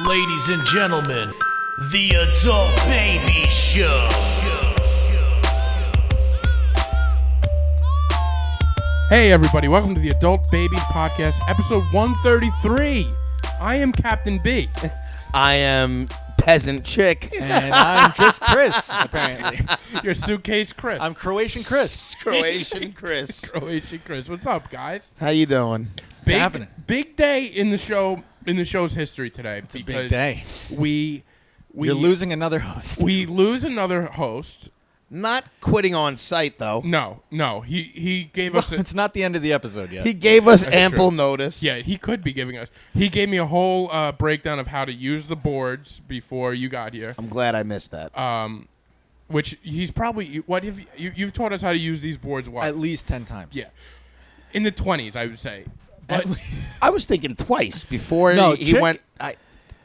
Ladies and gentlemen, the Adult Baby Show. Hey everybody, welcome to the Adult Baby Podcast, episode 133. I am Captain B. I am Peasant Chick. And I'm just Chris, apparently. Your suitcase Chris. I'm Croatian Chris. Croatian Chris. Croatian Chris. What's up, guys? How you doing? Big, happening? Big day in the show's history today. It's a big day. You're You're losing another host. We lose another host. Not quitting on site, though. No. He gave us. It's not the end of the episode yet. He gave us That's ample true. notice. Yeah, he could be giving us. He gave me a whole breakdown of how to use the boards before you got here. I'm glad I missed that. Which he's probably. What have you've taught us how to use these boards? What? At least 10 times. Yeah, in the 20s, I would say. At But I was thinking twice before No, he Chick, went.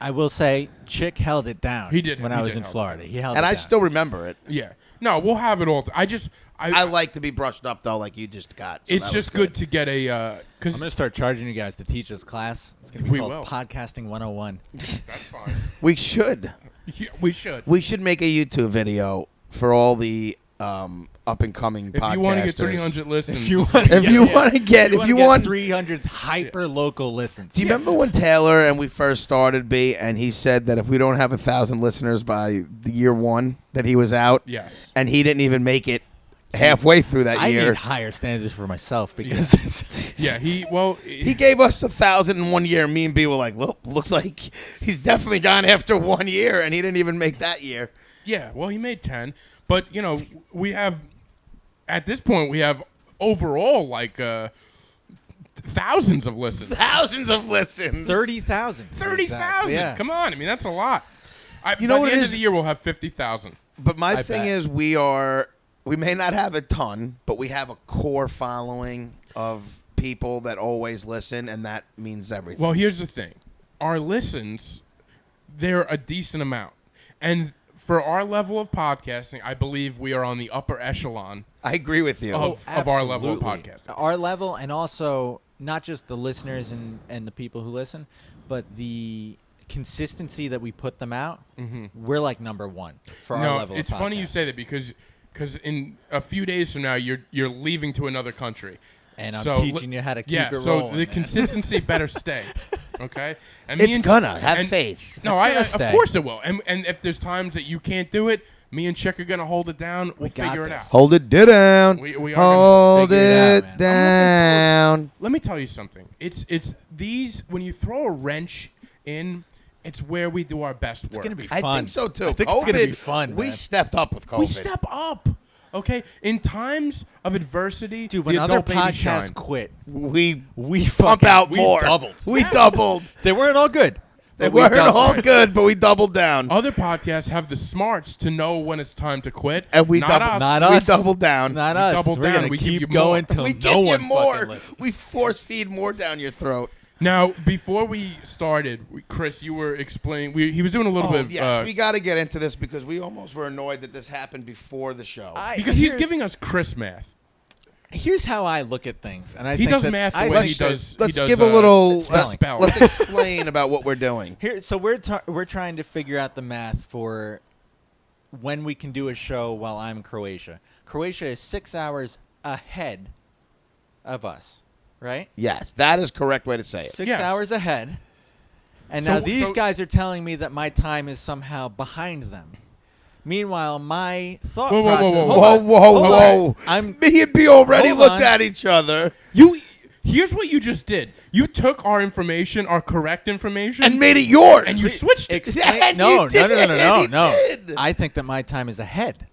I will say, Chick held it down. He did. When He I was did in hold it Florida. down. He held And it I down. still remember it. yeah, no, we'll have it all. I like to be brushed up, though, like you just got. So It's that just was good to get a I'm because going to start charging you guys to teach this class. It's going to We be called will. Podcasting 101. that's fine. We should. Yeah, we should. We should make a YouTube video for all the up and coming podcasters. If you want to get 300 listens, If you want If you want to get, if you want, 300 hyper local listens. do you remember when Taylor and we first started, B, and he said that if we don't have 1,000 listeners by the year one, that he was out? yes. And he didn't even make it halfway through that I year. need higher standards for myself because Yeah, He gave us 1,000 in 1 year. Me and B were like, look, looks like he's definitely gone after 1 year, and he didn't even make that year. Yeah, well, he made 10, but we have at this point we have overall like thousands of listens. Thousands of listens. 30,000. 30,000. Yeah. Come on, I mean that's a lot. You know by what the it end is? of the year we'll have 50,000. But my I thing bet. is, we may not have a ton, but we have a core following of people that always listen, and that means everything. Well, here's the thing. Our listens, they're a decent amount. And for our level of podcasting, I believe we are on the upper echelon I agree with you. of our level of Absolutely. podcasting. Our level, and also not just the listeners and the people who listen, but the consistency that we put them out. We're like number one for our level. It's of funny you podcast. say that because in a few days from now you're leaving to another country. And I'm So, teaching you how to keep yeah, it so rolling. the man. consistency better stay. Okay? And It's gonna. Have and- faith. No, It's gonna of stay. course it will. And if there's times that you can't do it, me and Chick are gonna hold it down. We'll got figure it this. out. Hold it down. We are gonna Hold figure it it out, down. Let me tell you something. It's these when you throw a wrench in, it's where we do our best work. It's gonna be I fun. think so too. I think COVID, it's gonna be fun. We man. stepped up with COVID. We step up. Okay? In times of adversity, Dude, when the other adult baby podcasts shine. quit, We we pump fucking- out we more. doubled. We doubled. They weren't all good. They but we weren't doubled. all good, but we doubled down. Other podcasts have the smarts to know when it's time to quit. And we Not doubled. us. Not We us. doubled down. Not We us. doubled We're down. gonna We give keep you going more. until We no give you one more. fucking listens. We force feed more down your throat. Now, before we started, Chris, you were explaining. He was doing a little Oh, bit. yes. We got to get into this because we almost were annoyed that this happened before the show. because he's giving us Chris math. Here's how I look at things, and I He think does that math the I way think he that- does. Let's he does, give a little. spelling. spelling. Let's explain about what we're doing. Here, so we're trying to figure out the math for when we can do a show while I'm in Croatia. Croatia is 6 hours ahead of us, right? Yes, that is correct way to say it. 6 Yes. hours ahead. And So- now these so- guys are telling me that my time is somehow behind them. Meanwhile, my thought Whoa, whoa, process. whoa, whoa, Hold Whoa, on, whoa, hold on. whoa! I'm Me and B already Hold looked on. at each other Here's what you just did. You took our information, our correct information, and made it yours. and you switched it. explain. Yeah, No, you did. no. He did. I think that my time is ahead.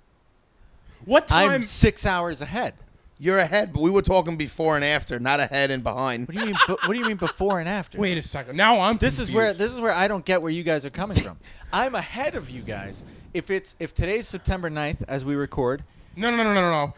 What time? I'm 6 hours ahead. You're ahead, but we were talking before and after, not ahead and behind. What do you mean? What do you mean before and after? Wait a second. Now I'm. This is confused. where I don't get where you guys are coming from. I'm ahead of you guys. If today's September 9th as we record, No.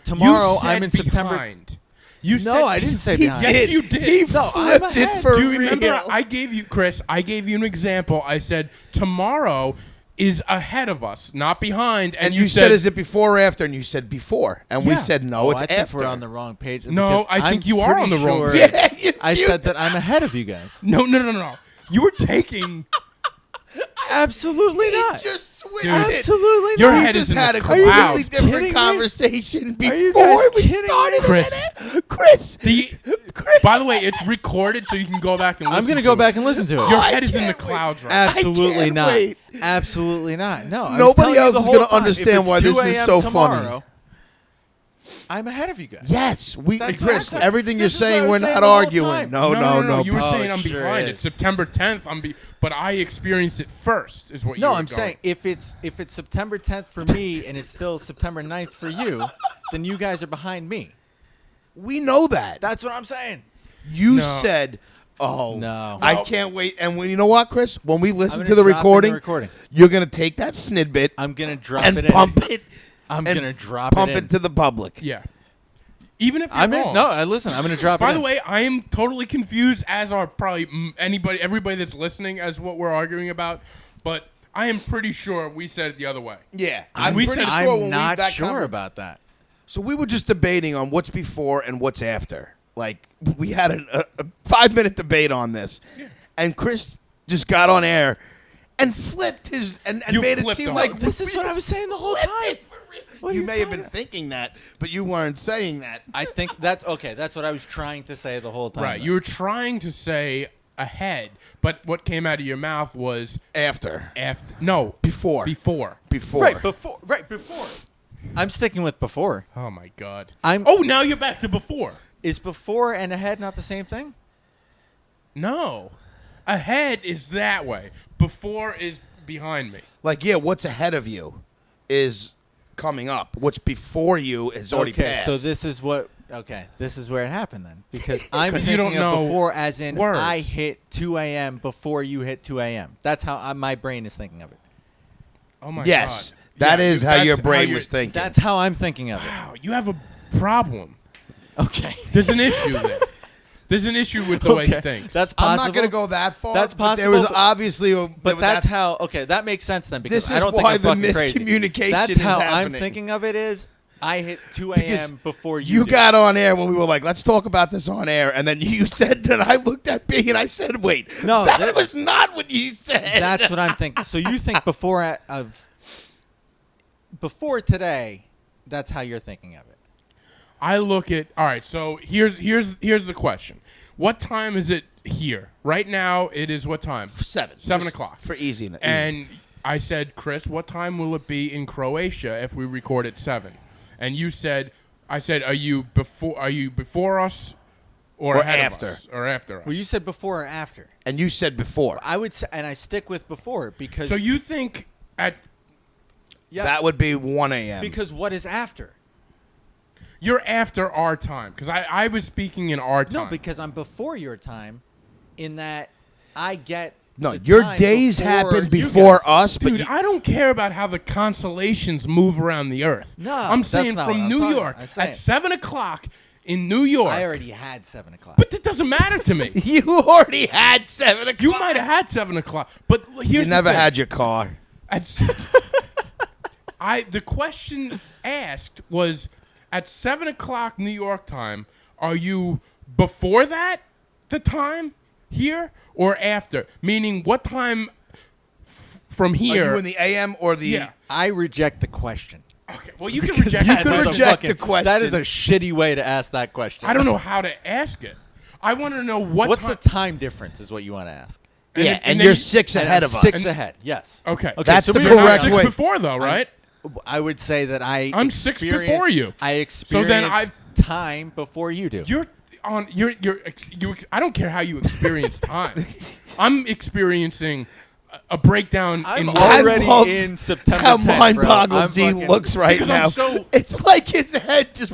Tomorrow, You said I'm in September- behind. You said no, I didn't say He behind. Yes, did. you did. He No, flipped I'm it ahead. for Do you remember? real. I gave you, Chris. I gave you an example. I said tomorrow is ahead of us, not behind. And you said, is it before or after? And you said before. And we Yeah. said, no, it's I think after. we're on the wrong page. No, because I think I'm you are pretty on the wrong sure page. Yeah, I you- said that I'm ahead of you guys. No. You were taking. Absolutely He not. just switched Dude. it. Absolutely Your not. head We is just in had the a completely clouds. different Kidding me? conversation Are you before guys we kidding started. me? Chris. Chris. Chris. By the way, it's recorded, so you can go back and listen I'm going to to go it. back and listen to it. Your I head is in the can't wait. clouds right now. Absolutely can't not. wait. Absolutely not. No. I was Nobody telling you else the is whole gonna time, understand if it's why this 2 is a.m. so funny. tomorrow, I'm ahead of you guys. Yes, That's Chris. exactly- Everything you're this is what I saying, was we're saying not the whole arguing. time. No. You were Oh, saying I'm sure behind. is. It's September 10th. But I experienced it first. Is what you No, were I'm going. saying if it's September 10th for me and it's still September 9th for you, then you guys are behind me. We know that. That's what I'm saying. You No. said, "Oh, No. I can't wait." And you know what, Chris? When we listen gonna to the drop in the recording, recording. you're gonna take that snidbit I'm gonna drop and it in. pump it. I'm and gonna drop pump it in. to the public. Yeah. Even if you're I'm wrong. in. No, listen. I'm gonna drop it. By in. the way, I am totally confused, as are probably everybody that's listening, as what we're arguing about. But I am pretty sure we said it the other way. Yeah, I'm I'm we pretty said- sure I'm when not that sure about that. So we were just debating on what's before and what's after. Like we had a 5-minute debate on this, and Chris just got on air and flipped his and You made it flipped seem on like it. This is what I was saying the whole flipped time. it for real. What are You you may have been talking- thinking that, but you weren't saying that. I think that's okay. That's what I was trying to say the whole time. Right. though. You were trying to say ahead, but what came out of your mouth was After, after. No. before, Before. before. Right before. I'm sticking with before. Oh, my God. I'm. Oh, now you're back to before. Is before and ahead not the same thing? No. Ahead is that way. Before is behind me. Like, yeah, what's ahead of you is coming up. What's before you is already Okay, passed. so this is what. Okay, this is where it happened then, because I'm 'Cause you thinking don't know of before, as in words. I hit 2 a.m. before you hit 2 a.m. That's how my brain is thinking of it. Oh, my yes, God. that Yeah, is dude, how that's your brain you- was thinking. That's how I'm thinking of it. Wow, you have a problem. Okay, There's an issue there. There's an issue with the way he Okay, thinks. that's possible. I'm not going to go that far. That's but there was possible, obviously, But that's how. Okay, that makes sense then, because This I is don't think why I'm the fucking crazy. miscommunication That's is how I'm happening. thinking of it. Is I hit 2 Because a.m. before you. you do. got on air when we were like, let's talk about this on air, and then you said, and I looked at B and I said, wait, No, that that- was not what you said. That's what I'm thinking. So you think before today? That's how you're thinking of it. I look at all right. So here's the question: what time is it here right now? It is what time? 7 7 o'clock. for easy. And I said, Chris, what time will it be in Croatia if we record at 7? And you said, I said, are you before us or ahead after. of us? Or after us? Well, you said before or after. And you said before. I would say, and I stick with before because. So you think at yes, That would be 1 a.m. because what is after? you're after our time because I was speaking in our time. No, because I'm before your time, in that I get. No, the your time days before happen you before guys. us, but Dude, you- I don't care about how the constellations move around the Earth. No, I'm that's saying not what from I'm New talking York about. I'm saying- at 7 o'clock in New York. I already had 7 o'clock. But that doesn't matter to me. you already had 7 o'clock. You might have had 7 o'clock, but here's You the never thing. had your car. The question asked was at 7 o'clock New York time. Are you before that the time here or after? Meaning, what time from Are here? you in the AM or the... Yeah. I reject the question. Okay. Well, you can reject. You that. can That's a reject the question. That is a shitty way to ask that question. I don't know how to ask it. I want to know what. What's time. the time difference is what you want to ask. Yeah, and and then you're you- 6 And ahead I'm of us. 6 ahead, yes. Okay. That's so the we- You're not correct 6 way. before though, right? I would say that I'm 6 before you. I So experience then I- time before you do. You're on. You. I don't care how you experience time. I'm experiencing a breakdown I'm in already I love in September how 10th, mind-boggled I'm Z fucking- looks right Because now. I'm so- It's like his head just...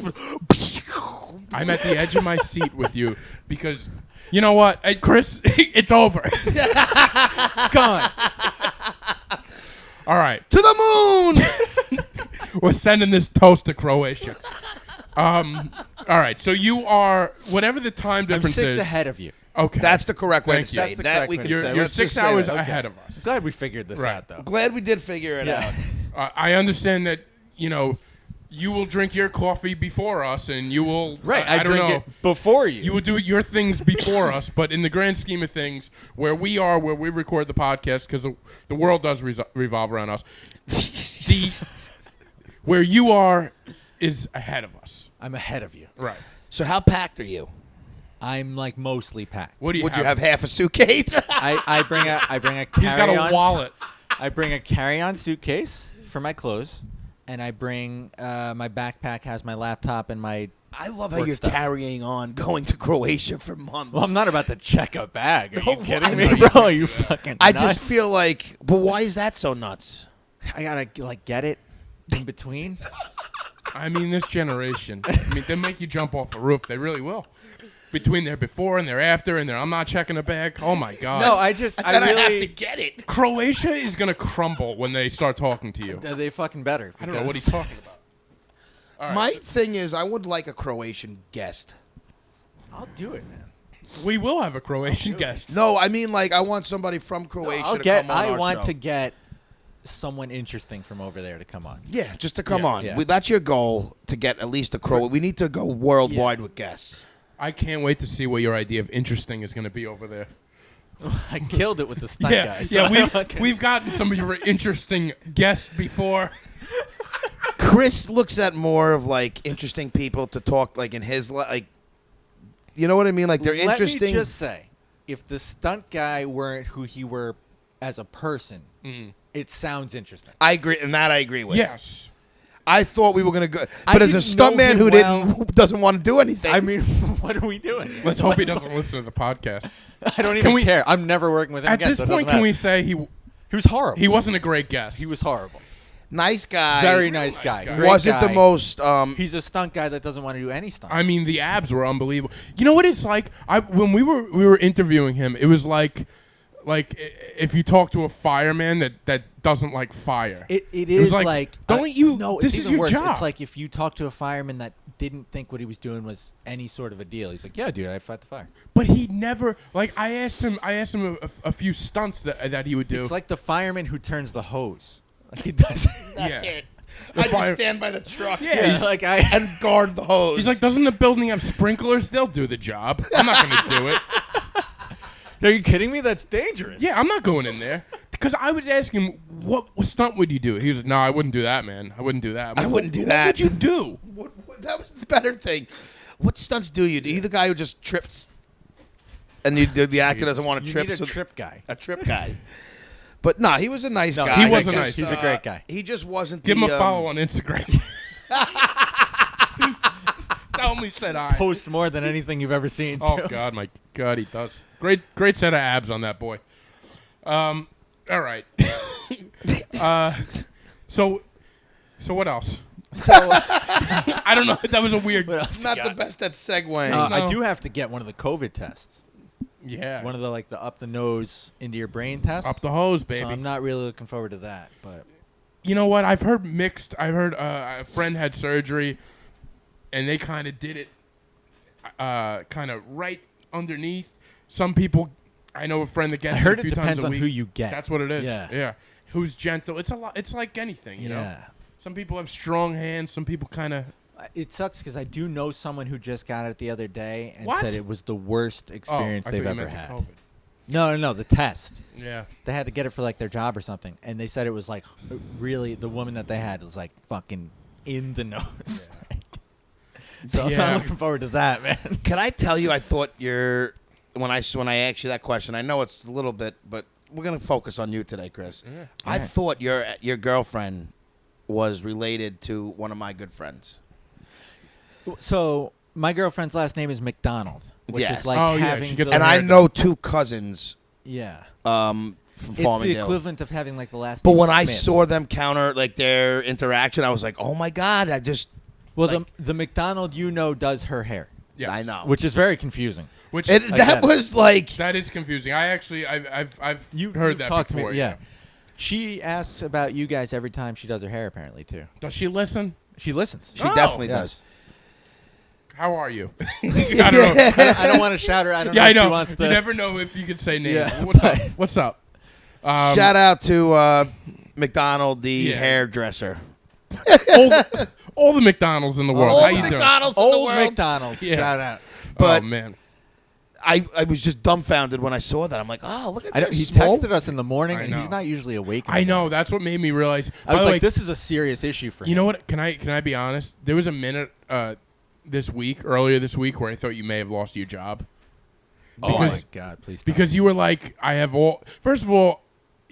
I'm at the edge of my seat with you because you know what, hey, Chris, it's over. Gone. All right, To the moon! we're sending this toast to Croatia. All right, so you are whatever the time I'm difference 6 is. ahead of you. Okay, That's the correct way Thank to you. say That's it. the That correct we way can to say. say it. You're Let's 6 just say hours that. ahead of us. Glad we figured this Right. out, though. Glad we did figure it out. I understand that you will drink your coffee before us, and you will. Right, I I don't drink know. it before you. You will do your things before us, but in the grand scheme of things, where we record the podcast, because the world does revolve around us. Where you are is ahead of us. I'm ahead of you. Right. So how packed are you? I'm like mostly packed. What do you Would have? you have half a suitcase? I bring a He's got carry-on. a wallet. I bring a carry-on suitcase for my clothes, and I bring my backpack has my laptop and my. I love how Work you're stuff. carrying on, going to Croatia for months. Well, I'm not about to check a bag. Are you No, kidding I me, know bro? Are you fucking? I nuts? just feel like, but why is that so nuts? I gotta like get it in between. I mean, this generation. They make you jump off a roof. They really will. Between their before and their after, and their I'm not checking a bag. Oh my god. No, I really. have to get it. Croatia is gonna crumble when they start talking to you. They fucking better. I don't know what he's because- talking about. All right. My thing is, I would like a Croatian guest. I'll do it, man. We will have a Croatian guest. No, I mean, like, I want somebody from Croatia to come on I our want show. to get someone interesting from over there to come on. Yeah, just to come Yeah. on. Yeah. That's your goal, to get at least a Croat. We need to go worldwide with guests. I can't wait to see what your idea of interesting is going to be over there. I killed it with the stunt Yeah, guy. so yeah. We've gotten some of your interesting guests before. Chris looks at more of, like, interesting people to talk, like, in his, like, you know what I mean? Like, they're interesting. Let me just say, if the stunt guy weren't who he were as a person, it sounds interesting. I agree, and that I agree with. Yes. I thought we were going to go. I But as a didn't know stuntman him who well. who doesn't want to do anything. I mean, what are we doing? Let's hope he doesn't listen to the podcast. I don't even care. I'm never working with him At again. this so it point, doesn't can we matter. say He was horrible. he wasn't a great guest? He was horrible. Nice guy. Very nice guy. guy. Great Wasn't guy. the most. He's a stunt guy that doesn't want to do any stunts. I mean, the abs were unbelievable. You know what it's like? When we were interviewing him, it was like if you talk to a fireman that doesn't like fire. It was is like, like don't you- No, this it's is even your worse. job. It's like if you talk to a fireman that didn't think what he was doing was any sort of a deal. He's like, "Yeah, dude, I fight the fire." But he never like. I asked him a few stunts that he would do. It's like the fireman who turns the hose. Like he does. yeah. I fire- just stand by the truck Yeah. like I. and guard the hose. He's like, doesn't the building have sprinklers? They'll do the job. I'm not going to do it. Are you kidding me? That's dangerous. Yeah, I'm not going in there. Because I was asking him, what stunt would you do? He was like, no, I wouldn't do that, man. I wouldn't do that. I'm I like, wouldn't do What that. would you do? That was the better thing. What stunts do you? Are you the guy who just trips, and the actor doesn't want to You trip? need a so trip guy. a trip guy. But no, he was a nice No, guy. he was I a nice just, guy. He's a great guy. He just wasn't. Give him the, a follow on Instagram. Tell him he said I. Post more than anything you've ever seen. Oh, too. God, my God, he does. Great set of abs on that boy. All right. So what else? So I don't know. That was a weird. what else? Not you the got? best at segueing. No. I do have to get one of the COVID tests. Yeah. One of the up the nose into your brain tests. Up the hose, baby. So I'm not really looking forward to that, but You know what? I've heard mixed. I heard a friend had surgery, and they kind of did it kind of right underneath. Some people, I know a friend that gets I heard it a it few depends times a on week. who you get. That's what it is. Yeah. Yeah. Who's gentle. It's a lot. It's like anything, you know. yeah. Some people have strong hands. Some people kind of. It sucks because I do know someone who just got it the other day and What? said it was the worst experience I they've thought you ever meant the had. COVID. No, the test. Yeah. They had to get it for their job or something, and they said it was really the woman that they had was fucking in the nose. So I'm Yeah. not looking forward to that, man. Can I tell you? I thought when I asked you that question. I know it's a little bit, but we're gonna focus on you today, Chris. Yeah. I thought your girlfriend was related to one of my good friends. So my girlfriend's last name is McDonald, which Yes. is like Oh, yeah, having she gets the, And I know two cousins yeah. from It's the Farmingdale. equivalent of having the last But name when I Smith. saw them counter their interaction, I was like, "Oh my god!" I just Well, the McDonald does her hair, Yes. I know. which is very confusing. Which It, I that get it. was like that is confusing. I've You heard you've that talked before. to me, yeah. She asks about you guys every time she does her hair, apparently too. Does she listen? She listens. she Oh. definitely Yes. does. How are you? I don't know. I don't want to shout her. I don't Yeah, know I if know. she wants to. You never know if you could say names. Yeah, What's up? but- What's up? Shout out to McDonald, the Yeah. hairdresser. all the McDonald's in the world. All How the you doing? McDonald's in the Old world. McDonald's. Yeah. Shout out. But- oh man. I was just dumbfounded when I saw that. I'm like, oh, look at He this. texted us in the morning, I and know. he's not usually awake. I know. That's what made me realize. I was By the like, way, this is a serious issue for him. you know what? Can I be honest? There was a minute earlier this week, where I thought you may have lost your job. Oh my Because- God, please stop. Because you were like, I have all. First of all,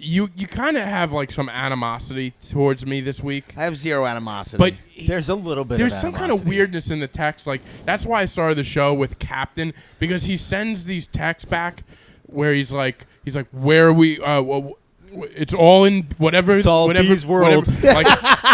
you kind of have like some animosity towards me this week, I have zero animosity. but there's a little bit there's of some kind of animosity. weirdness in the text. Like that's why I started the show with Captain, because he sends these texts back where he's like, where are we? It's all in whatever. It's all whatever, B's world. Whatever, like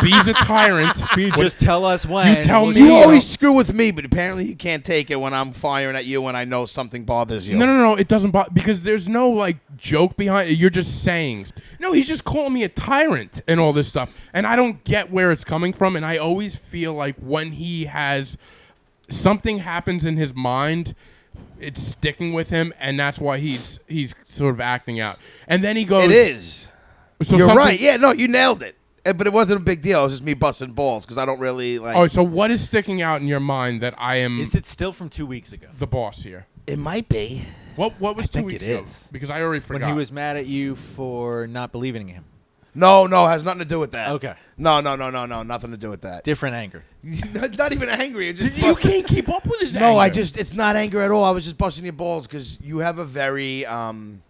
B's a tyrant. You just tell us when. tell and me- you you always know- screw with me, but apparently you can't take it when I'm firing at you when I know something bothers you. No, it doesn't bother because there's no like joke behind it. You're just saying. No, he's just calling me a tyrant and all this stuff, and I don't get where it's coming from. And I always feel like when he has something happens in his mind, it's sticking with him, and that's why he's sort of acting out. And then he goes, It is. So You're something- right. Yeah, no, you nailed it. But it wasn't a big deal. It was just me busting balls because I don't really like. Oh, so what is sticking out in your mind that I am Is it still from 2 weeks ago? the boss here? It might be. What was I 2 think weeks it ago? is. Because I already forgot. When he was mad at you for not believing in him. No, it has nothing to do with that. Okay. No, nothing to do with that. Different anger. Not even angry. It just you can't keep up with his No, anger. I just it's not anger at all. I was just busting your balls because you have a very and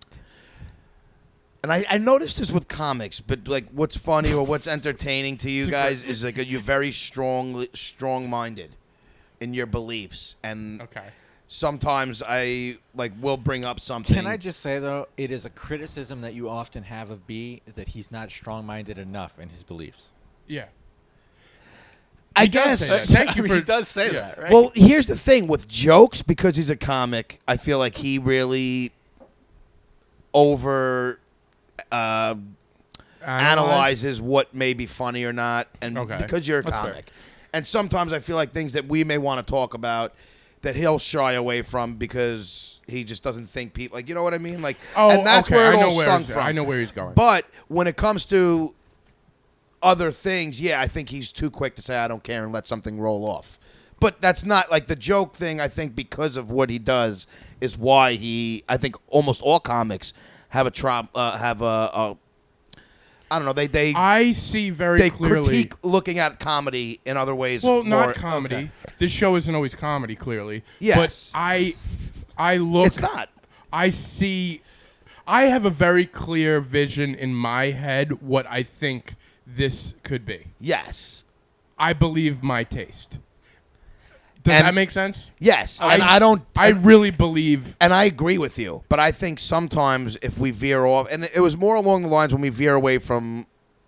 I noticed this with comics, but like what's funny or what's entertaining to you guys is like you're very strong-minded in your beliefs, and Okay. sometimes I like will bring up something. Can I just say, though, it is a criticism that you often have of B, is that he's not strong-minded enough in his beliefs. Yeah. I does guess. say that. Thank you I for mean, he does say yeah. that, right? Well, here's the thing with jokes, because he's a comic, I feel like he really over analyzes what may be funny or not, and Okay. because you're a That's fair. comic. And sometimes I feel like things that we may want to talk about that he'll shy away from because he just doesn't think people, like, you know what I mean? Like, Oh, and that's okay. where it I know all where stung he's- from. I know where he's going. But when it comes to other things, yeah, I think he's too quick to say I don't care and let something roll off. But that's not like the joke thing. I think because of what he does is why I think almost all comics have a I don't know. They I see very clearly. critique looking at comedy in other ways. Well, not more- comedy. Okay. This show isn't always comedy, clearly. Yes. But I look. It's not. I see. I have a very clear vision in my head what I think this could be. Yes. I believe my taste. Does And- that make sense? Yes. And I don't. I really believe. And I agree with you, but I think sometimes if we veer off, and it was more along the lines when we veer away from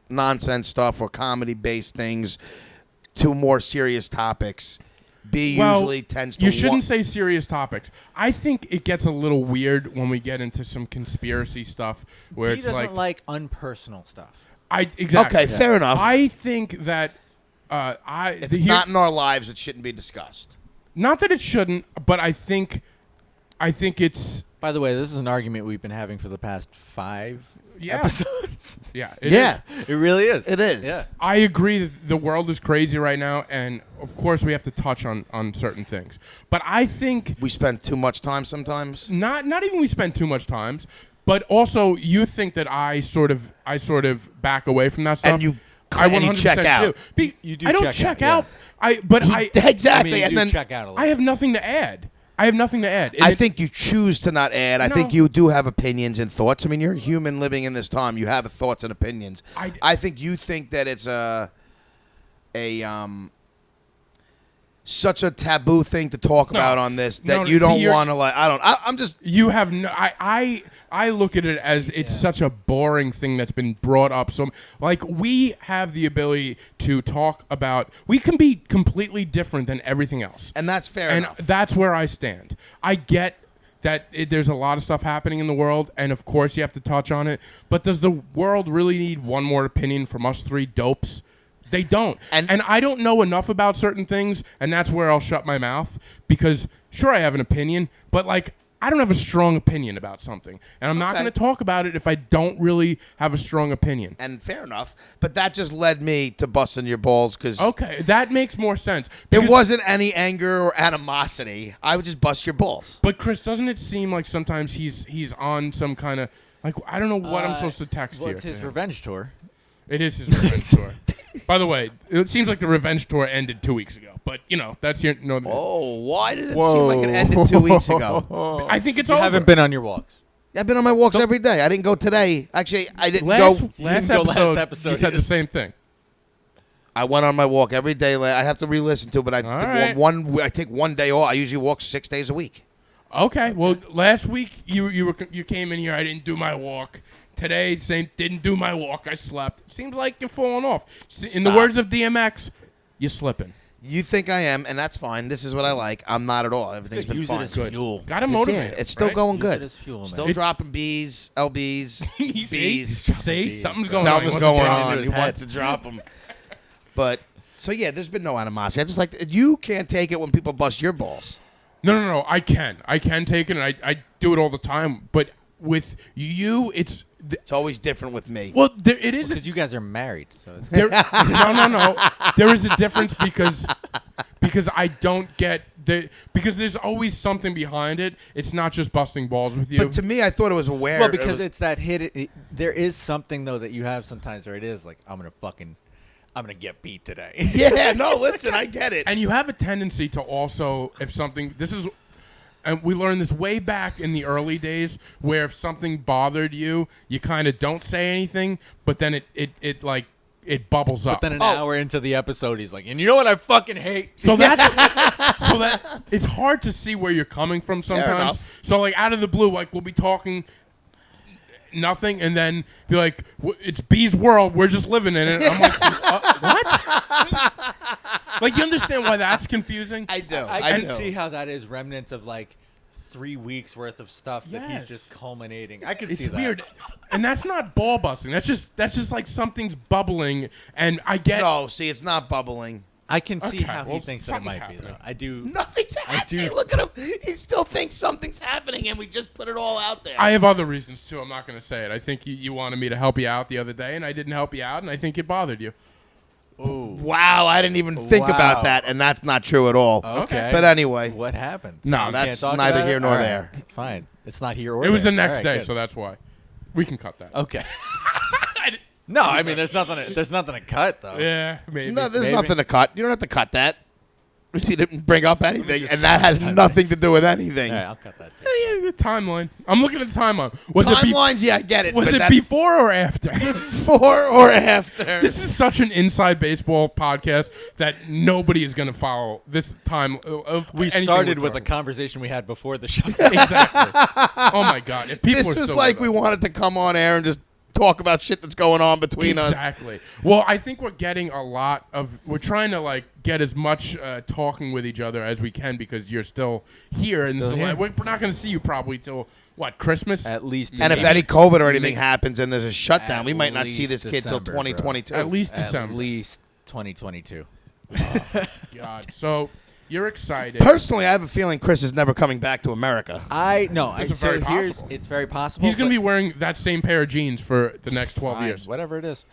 nonsense stuff or comedy-based things to more serious topics, B usually tends to. You shouldn't say serious topics. I think it gets a little weird when we get into some conspiracy stuff where he it's doesn't like unpersonal stuff. exactly. Okay, fair enough. I think that If it's not in our lives, it shouldn't be discussed. not that it shouldn't, but I think it's By the way, this is an argument we've been having for the past 5 Yeah. episodes. yeah. It Yeah, is. It really is. it is. Yeah. I agree that the world is crazy right now, and of course we have to touch on certain things. But I think We spend too much time sometimes. not even we spend too much times, but also you think that I sort of back away from that stuff. And you I and you 100% check out. Do. You do I don't check check out, out. But Exactly. I mean, you and do then check out a little. I have nothing to add. And I think you choose to not add. I No. think you do have opinions and thoughts. I mean, you're a human living in this time. You have thoughts and opinions. I think you think that it's such a taboo thing to talk No. about on this that No, you don't see, you're- want to like. I'm just. you have no. I look at it as it's such a boring thing that's been brought up. So like we have the ability to talk about. We can be completely different than everything else. And that's fair And enough. that's where I stand. I get that there's a lot of stuff happening in the world, and of course you have to touch on it. But does the world really need one more opinion from us three dopes? They don't. And I don't know enough about certain things, and that's where I'll shut my mouth. Because, sure, I have an opinion, but, like, I don't have a strong opinion about something, and I'm not Okay. going to talk about it if I don't really have a strong opinion. And fair enough. But that just led me to busting your balls because Okay, that makes more sense. it because- wasn't any anger or animosity. I would just bust your balls. But Chris, doesn't it seem like sometimes he's on some kind of like I don't know what I'm supposed to text Well, here. it's his to him. revenge tour. It is his revenge tour. By the way, it seems like the revenge tour ended 2 weeks ago, but that's your no. Oh, why did it seem like it ended 2 weeks ago? I think it's You over. haven't been on your walks. I've been on my walks every day. I didn't go today. Actually, I didn't last go. last didn't go episode, last episode you said the either. same thing. I went on my walk every day. I have to re-listen to, but I All right. I take one day off. I usually walk 6 days a week. Okay, well, last week you came in here. I didn't do my walk. Today, didn't do my walk. I slept. Seems like you're falling off. In the Stop. words of DMX, you're slipping. You think I am, and that's fine. This is what I like. I'm not at all. Everything's been Use fine. it as fuel. Got to It motivate. did. It's still going Use good. it as fuel, man. Still dropping B's, LBs, B's. See, something's going Something's on. going into on. his He head. wants to drop them. But so yeah, there's been no animosity. I just like you can't take it when people bust your balls. No. I can take it, and I do it all the time. But with you, it's It's always different with me. well, it is. Because you guys are married. So it's No. There is a difference because I don't get because there's always something behind it. It's not just busting balls with you. But to me, I thought it was aware. well, because it's that hit. There is something though that you have sometimes where it is like I'm gonna get beat today. yeah, no, listen, I get it. And you have a tendency to also, and we learned this way back in the early days, where if something bothered you, you kind of don't say anything, but then it bubbles up. But then an hour into the episode, he's like, and you know what I fucking hate? So that it's hard to see where you're coming from sometimes. enough. So like out of the blue, like we'll be talking nothing, and then be like, "It's B's world. We're just living in it." I'm like, "What?" Like you understand why that's confusing? I do. I I can do. see how that is remnants of like 3 weeks worth of stuff that he's Yes. just culminating. I can It's see that. weird, and that's not ball busting. That's just like something's bubbling, and I get. No, see, it's not bubbling. I can see Okay, how well, he thinks that it something's might be happening. though. I do. Nothing's happening. do- Look at him. He still thinks something's happening, and we just put it all out there. I have other reasons too. I'm not going to say it. I think you wanted me to help you out the other day, and I didn't help you out, and I think it bothered you. wow, I didn't even think Wow. about that, and that's not true at all. Okay. But anyway, What happened? No, You that's can't talk neither about here it? nor All right, there. Fine. It's not here or It was the there. next All right, day, good. so that's why we can cut that. Okay. No, I mean there's nothing to cut though. Yeah, maybe. no, there's Maybe. nothing to cut. You don't have to cut that. You didn't bring up anything, just and that has say nothing to do with anything. All right, I'll cut that too. Yeah, the timeline. I'm looking at the timeline. Was Timelines, yeah, I get it. Was but it that- before or after? before or after? This is such an inside baseball podcast that nobody is going to follow this time. Of We anything started we're with a talking conversation we had before the show. Exactly. Oh my god! If people This are was still like with we us. wanted to come on air and just talk about shit that's going on between us. Exactly. Well, I think we're getting a lot of. We're trying to like get as much talking with each other as we can because you're still here, and Still this is here. we're not going to see you probably till what Christmas. At least. And if Maybe- any COVID or anything happens and there's a shutdown, At we might not see this least kid till December, bro. 2022. At least At December. least 2022. God. So you're excited. Personally, I have a feeling Chris is never coming back to America. It's very possible. It's very possible. He's going to but be wearing that same pair of jeans for the next 12 fine, years. whatever it is.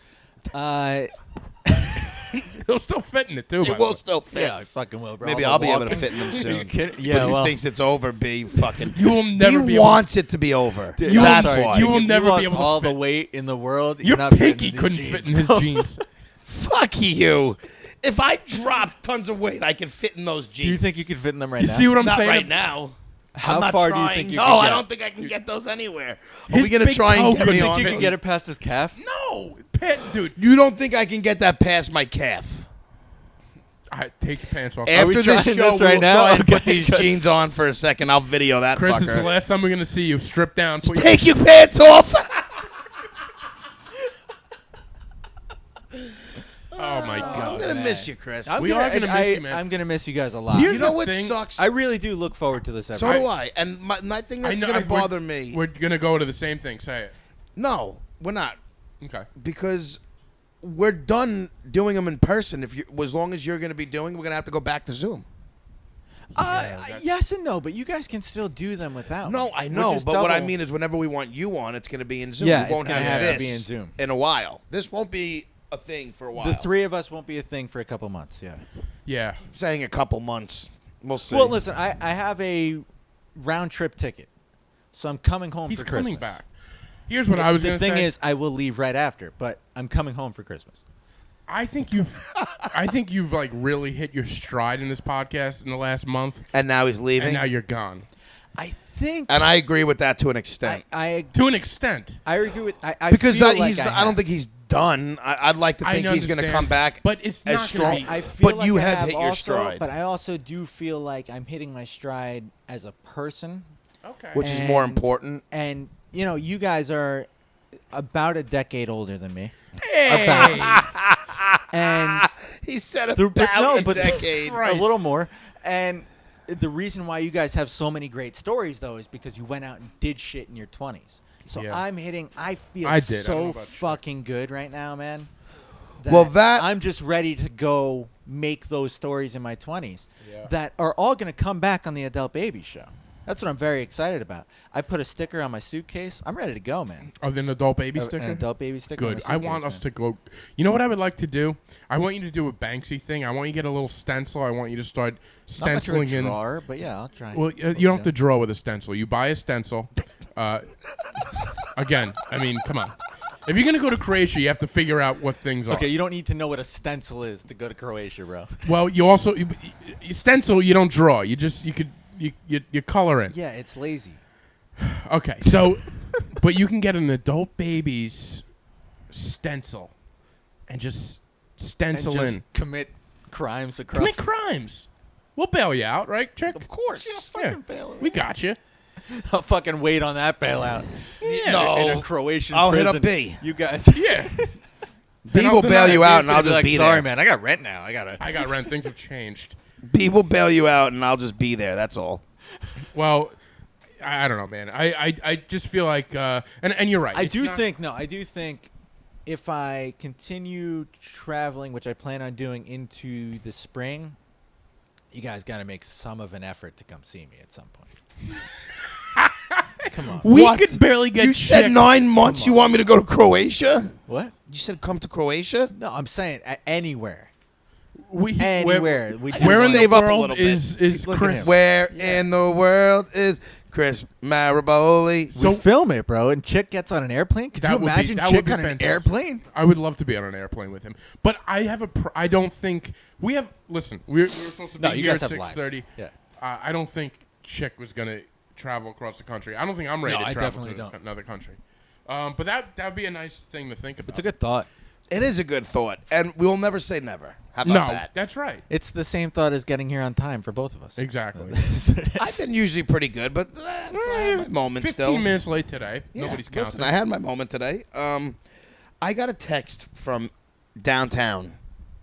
He'll still fit in it too. by It the will way. still fit. Yeah, I fucking will, bro. Maybe I'm I'll be able to walking- fit in them soon. kidding? But Yeah, he well. thinks it's over, B. Fucking. You will never he be able. wants it to be over. Dude, You I'm That's sorry, why. you will if never lost be able to all fit. the weight in the world. Your you're not fitting pinky in these couldn't jeans, fit in his bro. jeans. Fuck you. If I dropped tons of weight, I could fit in those jeans. Do you think you could fit in them right You now? see what I'm Not saying? right now. How I'm not far do you trying. think you No, could I get? don't think I can get those anywhere. Are His we gonna big try toe and get couldn't me fit on? You in can those? get it past his calf? No, Pitt, dude. You don't think I can get that past my calf? Take your pants off. After we this trying show, this we'll right now? try and put Okay, these Chris. jeans on for a second. I'll video that Chris, fucker. this is the last time we're gonna see you. Strip down. Put your- Take your pants off. Oh my I'm god. gonna miss you, Chris. We are gonna miss you, man. I'm gonna miss you guys a lot. Here's You know the what thing. sucks? I really do look forward to this episode. So do I. And my thing that's know, gonna we're- bother me. We're gonna go to the same thing. Say it. No, we're not, Okay. because we're done doing them in person. As long as you're gonna be doing, we're gonna have to go back to Zoom. Yes and no, but you guys can still do them without. No, me. I We're know, just but what I double- mean is whenever we want you on, it's going to be in Zoom. Yeah, we it's won't gonna have have to this be in Zoom. in a while. This won't be a thing for a while. the three of us won't be a thing for a couple months. Yeah. Yeah. Saying a couple months. We'll see. Well, listen, I have a round trip ticket, so I'm coming home He's for Christmas. coming back. Here's what I was going The to say. thing is, I will leave right after, but I'm coming home for Christmas. I think you've like really hit your stride in this podcast in the last month, And now he's leaving. and now you're gone. I think. And I agree with that to an extent. I To an extent. agree with. I Because feel he's. like I don't think he's done. I'd like to I think he's going to understand, come back, but it's as not strong. gonna be- I feel But like you I have hit your also, stride. But I also do feel like I'm hitting my stride as a person, Okay. Which is more And- important. and you guys are about a decade older than me, Hey. and He said The- about but no, a but- decade. Right. a little more. And the reason why you guys have so many great stories, though, is because you went out and did shit in your 20s. So Yeah. I feel I did. I don't know so about shit. fucking good right now, man. Well, that- I'm just ready to go make those stories in my 20s Yeah. that are all going to come back on the Adult Baby Show. That's what I'm very excited about. I put a sticker on my suitcase. I'm ready to go, man. Oh, the adult baby An sticker? Adult Baby sticker. on Good. my I want suitcase, us man. to go. You know what I would like to do? I want you to do a Banksy thing. I want you to get a little stencil. I want you to start Not much of a stenciling in. drawer, but yeah, I'll try. Well, you don't have to draw with a stencil. You buy a stencil. Again, I mean, come on. If you're gonna go to Croatia, you have to figure out what things are. Okay, you don't need to know what a stencil is to go to Croatia, bro. Well, you also you stencil. You don't draw. You color in. Yeah, it's lazy. Okay, so, but you can get an adult baby's stencil, and just stencil And just in. commit crimes across. Commit crimes. We'll bail you out, right, Chick? Of course. Yeah, we got you. I'll fucking wait on that bailout. Yeah. No. In a Croatian I'll hit prison. up B. You guys. Yeah. B will bail you out, and I'll just be Sorry, there. man. I got rent now. I gotta. I got rent. Things have changed. B will bail you out, and I'll just be there. That's all. Well, I don't know, man. I just feel like, and you're right. I It's do not- think if I continue traveling, which I plan on doing into the spring, you guys got to make some of an effort to come see me at some point. Come on. we What? could barely get. You said Chick- 9 months. You want me to go to Croatia? What? You said come to Croatia? No, I'm saying anywhere. We, Anywhere. We do Where in one. the Save up a world little bit. is Look at Chris? him. Where in the world is Chris Maraboli? So- we film it, bro, and Chick gets on an airplane. Could That you would be- imagine that would Chick be on an fantastic. airplane? I would love to be on an airplane with him, but I have I don't think we have. Listen, we're supposed to be No, you here guys at have lives. 6:30. Yeah. I don't think Chick was gonna travel across the country. I don't think I'm ready No, to I travel definitely to don't. another country. But that would be a nice thing to think about. It's a good thought. It is a good thought, and we will never say never. How about No, that? that's right. It's the same thought as getting here on time for both of us. Exactly. I've been usually pretty good, but I had my moment 15 still. minutes late today. Yeah, Nobody's counting. listen, I had my moment today. I got a text from downtown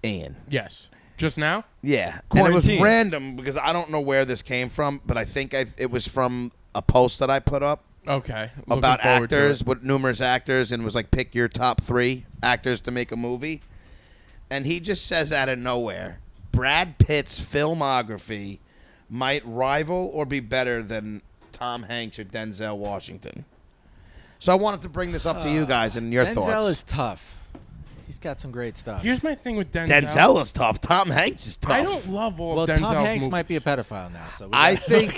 Ian. Yes. Just now? Yeah, and it was Quarantine. random because I don't know where this came from, but I think it was from a post that I put up Okay. Looking about forward to actors it. with numerous actors, and it was like pick your top 3 actors to make a movie. And he just says out of nowhere, Brad Pitt's filmography might rival or be better than Tom Hanks or Denzel Washington. So I wanted to bring this up to you guys and your Denzel thoughts. is tough. He's got some great stuff. Here's my thing with Denzel. Denzel is tough. Tom Hanks is tough. I don't love all well, of Denzel's Tom Hanks movies. might be a pedophile now, so we I gotta- think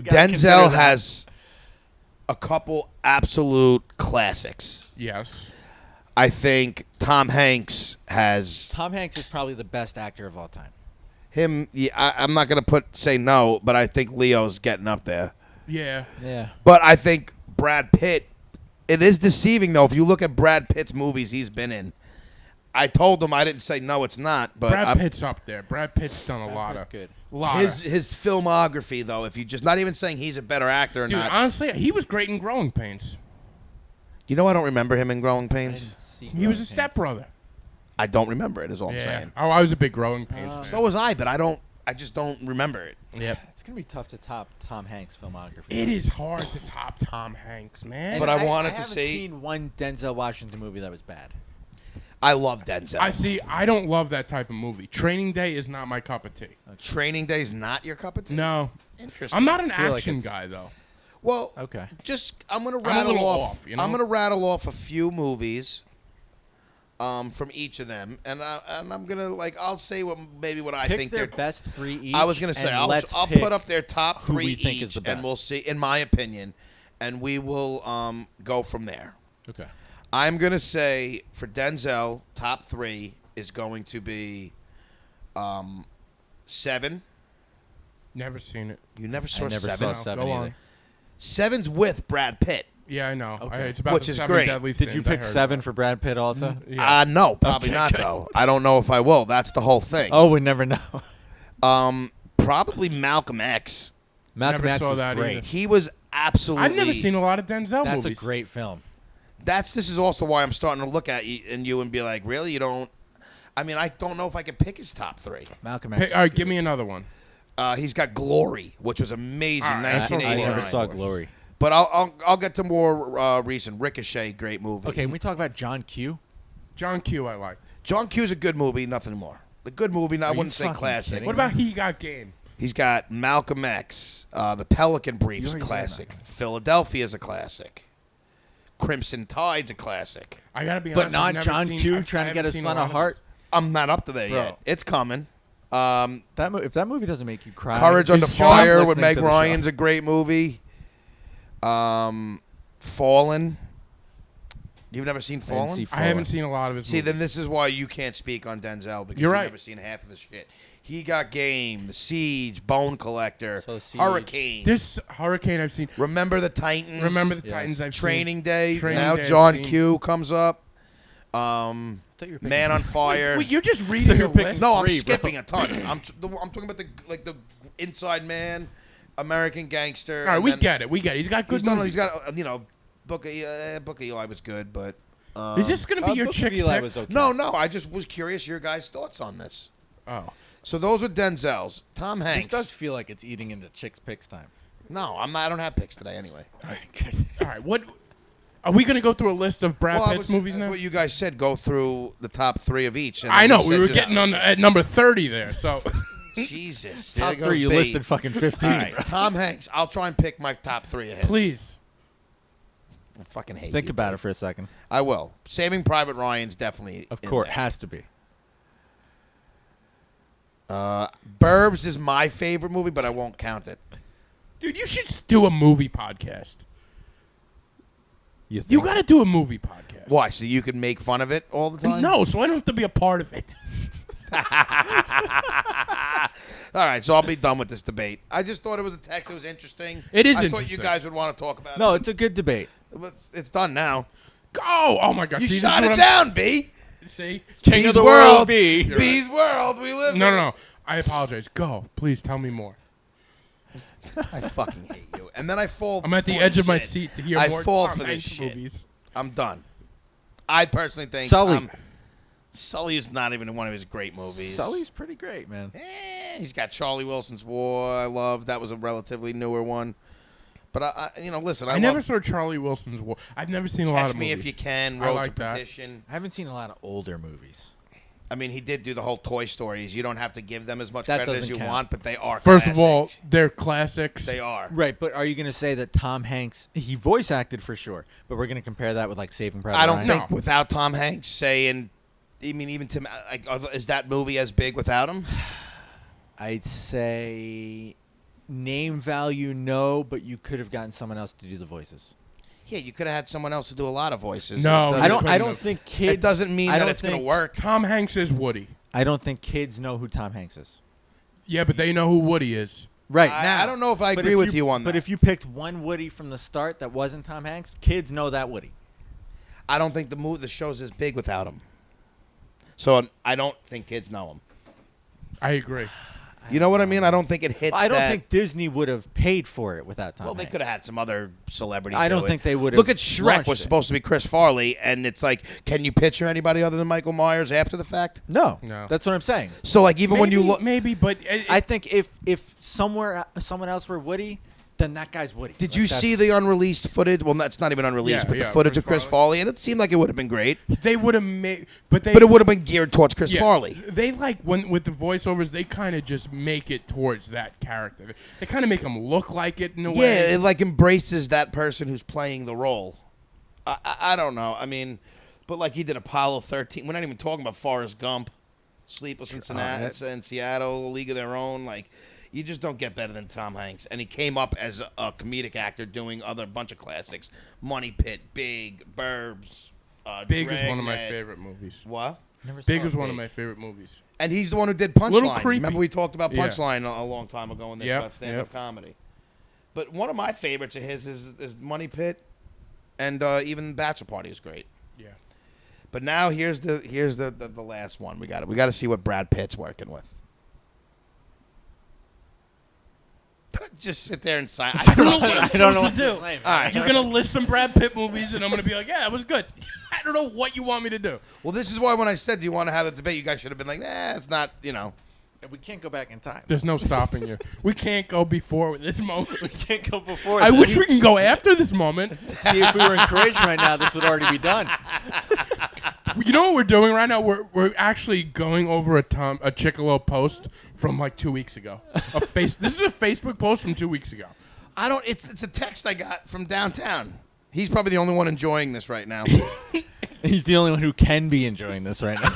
gotta consider Denzel that. has a couple absolute classics. Yes. I think Tom Hanks has Tom Hanks is probably the best actor of all time. him. Yeah, I'm not going to say no, but I think Leo's getting up there. Yeah. Yeah. But I think Brad Pitt, it is deceiving, though. If you look at Brad Pitt's movies he's been in, I told him I didn't say no, it's not. But Brad Pitt's up there. Brad Pitt's done a Brad lot Pitt's of good. lot his filmography, though, if you just not even saying he's a better actor or Dude, not. honestly, he was great in Growing Pains. You know, I don't remember him in Growing I didn't Pains. see He was a Growing Pains. stepbrother. I don't remember it. Is all I'm Yeah. saying. Oh, I was a big Growing Pains fan. So was I, but I just don't remember it. Yep. It's gonna be tough to top Tom Hanks' filmography. It is hard to top Tom Hanks, man. And But I wanted to haven't see- seen one Denzel Washington movie that was bad. I love Denzel. I see. I don't love that type of movie. Training Day is not my cup of tea. Training Day's not your cup of tea? No, Interesting. I'm not an feel like action it's- guy though. Well, Okay. I'm gonna a rattle little off. off, you know? I'm gonna rattle off a few movies, from each of them, and I'm gonna I'll say what I Pick think their they're best 3 each. I was gonna say and I'll let's put pick up their top who 3 we think each, is the and best. we'll see. In my opinion, and we will go from there. Okay. I'm gonna say for Denzel, top 3 is going to be 7. Never seen it. You never saw I never 7. saw No, 7 go on. either. 7's with Brad Pitt. Yeah, I know. Okay. It's about Which the is 7 great. deadly Did you sins, I pick heard 7 about. for Brad Pitt also? Yeah. No, probably not though. I don't know if I will. That's the whole thing. Oh, we never know. Probably Malcolm X. Malcolm Never X saw was that great. either. He was absolutely. I've never seen a lot of Denzel That's movies. a great film. This is also why I'm starting to look at you and be like, really, you don't. I mean, I don't know if I can pick his top 3. Malcolm X. All right, give me another one. He's got Glory, which was amazing, All right, I saw 1989. I never saw Glory. But I'll get to more recent. Ricochet, great movie. Okay, can we talk about John Q? John Q. I like. John Q's a good movie, nothing more. A good movie. I you wouldn't say fucking classic. kidding? What about He Got Game? He's got Malcolm X, The Pelican Brief's a already said classic. Philadelphia's a classic. Crimson Tide's a classic. I gotta be But honest. I've not never John seen- Q I trying to get haven't his seen son lot a of heart. I'm not up to there Bro. yet. It's coming. If that movie doesn't make you cry, Courage Under just stop Fire with listening Meg to the Ryan's show. a great movie. Fallen. You've never seen I didn't Fallen? see I haven't Fallen. seen a lot of his See, movies. then this is why you can't speak on Denzel because You're you've right. never seen half of the shit. He Got Game, The Siege, Bone Collector, So The Siege. Hurricane. This Hurricane I've seen. Remember the Titans. Remember the Yes. Titans I've Training Day. Training now Day I've John seen. Q comes up. I thought you were picking- Man on Fire. Wait, you're just reading you're a picking- list? No, I'm 3, bro. skipping a ton. I'm talking about the Inside Man, American Gangster. All right, and we then get it. We get it. He's got good He's done. movies. He's got Book of Eli was good, but Is this going to be your Book of chick's Eli pick? was okay. no. I just was curious your guys' thoughts on this. Oh. So those are Denzel's. Tom This Hanks. does feel like it's eating into chicks' picks time. No, I'm not. I don't have picks today anyway. All right, good. All right, what... Are we going to go through a list of Brad Pitt's movies now? What you guys said, go through the top 3 of each. And I then know. you We said were just- getting on at number 30 there, so... Jesus. Top there goes 3, you bait. listed fucking 15. All right, Tom Hanks. I'll try and pick my top 3 of his. Please. I fucking hate Think you, about Dave. it for a second. I will. Saving Private Ryan's definitely. Of in course, there. has to be. Burbs is my favorite movie, but I won't count it. Dude, you should do a movie podcast. You think? You got to do a movie podcast. Why? So you can make fun of it all the time? No, so I don't have to be a part of it. All right, so I'll be done with this debate. I just thought it was a text. It was interesting. It is I thought interesting. you guys would want to talk about No, it. it's a good debate. It's done now. Go! Oh, my God. You See, this shot is it what down, B. See? King B's of the world, world, B. You're B's world. We live. No, in. no, no. I apologize. Go. Please tell me more. I fucking hate you. And then I fall. I'm at the for edge of my shit. seat to hear I more fall Tom for this Hanks shit. movies. I'm done. I personally think Sully. Sully is not even one of his great movies. Sully's pretty great, man. He's got Charlie Wilson's War. I love that was a relatively newer one. But I listen. I never saw Charlie Wilson's War. I've never seen a lot Catch of Me movies. If You Can. I Road like to that. Perdition. I haven't seen a lot of older movies. I mean, he did do the whole Toy Stories. You don't have to give them as much That credit as doesn't you count. want, but they are. First of all, classics. they're classics. they are. Right, but are you going to say that Tom Hanks, he voice acted for sure, but we're going to compare that with like Saving Private I don't Ryan? think No. without Tom Hanks saying, I mean, even Tim, is that movie as big without him? I'd say name value, no, but you could have gotten someone else to do the voices. Yeah, you could have had someone else to do a lot of voices. No, It doesn't- you I don't couldn't think kids. It doesn't mean I that don't it's going to think- work. Tom Hanks is Woody. I don't think kids know who Tom Hanks is. Yeah, but they know who Woody is. Right I- now, I don't know if I but agree with you on But that. if you picked one Woody from the start that wasn't Tom Hanks, kids know that Woody. I don't think the show's as big without him. So I don't think kids know him. I agree. You know what I mean? I don't think it hits. I don't that- think Disney would have paid for it without Tom Well, they Hanks. could have had some other celebrity. I do don't it. think they would have Look at Shrek. launched Was it. supposed to be Chris Farley, and it's like, can you picture anybody other than Michael Myers after the fact? No, No. that's what I'm saying. So like, even when you Maybe- look, maybe, but I think if someone else were Woody, then that guy's Woody. Did Like, you that's- see the unreleased footage? Well, that's not even unreleased, Yeah, but the yeah, footage of Chris Chris Farley, and it seemed like it would have been great. They would have made, but But it would have been geared towards Chris Farley. They like when with the voiceovers, they kind of just make it towards that character. They kind of make him look like it in a way. Yeah, it like embraces that person who's playing the role. I don't know. I mean, but like he did Apollo 13. We're not even talking about Forrest Gump, Sleepless in Seattle, League of Their Own. Like, you just don't get better than Tom Hanks. And he came up as a comedic actor doing other bunch of classics. Money Pit, Big, Burbs. Big is one of my Dragnet. favorite movies. What? Never saw Big is one of Big. my favorite movies. And he's the one who did Little Punchline. creepy. Remember we talked about Yeah. Punchline a long time ago in this Yep, about stand-up comedy. But one of my favorites of his is Money Pit, and even Bachelor Party is great. Yeah. But now here's the last one. We got to see what Brad Pitt's working with. Just sit there and sign. I don't know what I'm I don't know supposed to do. what to say, man. All right. You're gonna list some Brad Pitt movies, and I'm gonna be like, "Yeah, it was good." I don't know what you want me to do. Well, this is why when I said, "Do you want to have a debate?" You guys should have been like, "Nah, it's not." You know. We can't go back in time. There's no stopping you. We can't go before this moment. We can't go before. I this. wish we can go after this moment. See, if we were in Croatia right now, this would already be done. You know what we're doing right now? We're actually going over a Chicolo post from like 2 weeks ago. This is a Facebook post from 2 weeks ago. I don't. It's a text I got from downtown. He's probably the only one enjoying this right now. He's the only one who can be enjoying this right now.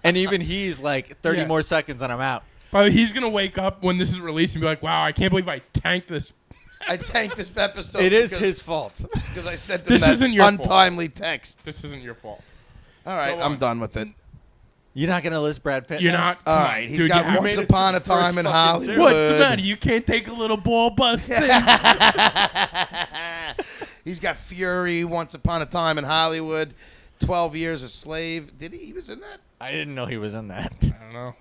And even he's like 30 Yeah. more seconds and I'm out. But he's gonna wake up when this is released and be like, "Wow, I can't believe I tanked this." I tanked this episode. It is because- his fault. because I sent him This that isn't your fault. untimely text. This isn't your fault. All right, Go I'm on. done with it. You're not going to list Brad Pitt You're now? not. All come right, on, he's dude, got you have- Once made it Upon to a the first Time in fucking Hollywood. series. What's the matter? You can't take a little ball busting. He's got Fury, Once Upon a Time in Hollywood, 12 Years a Slave. Did he? He was in that? I didn't know he was in that. I don't know.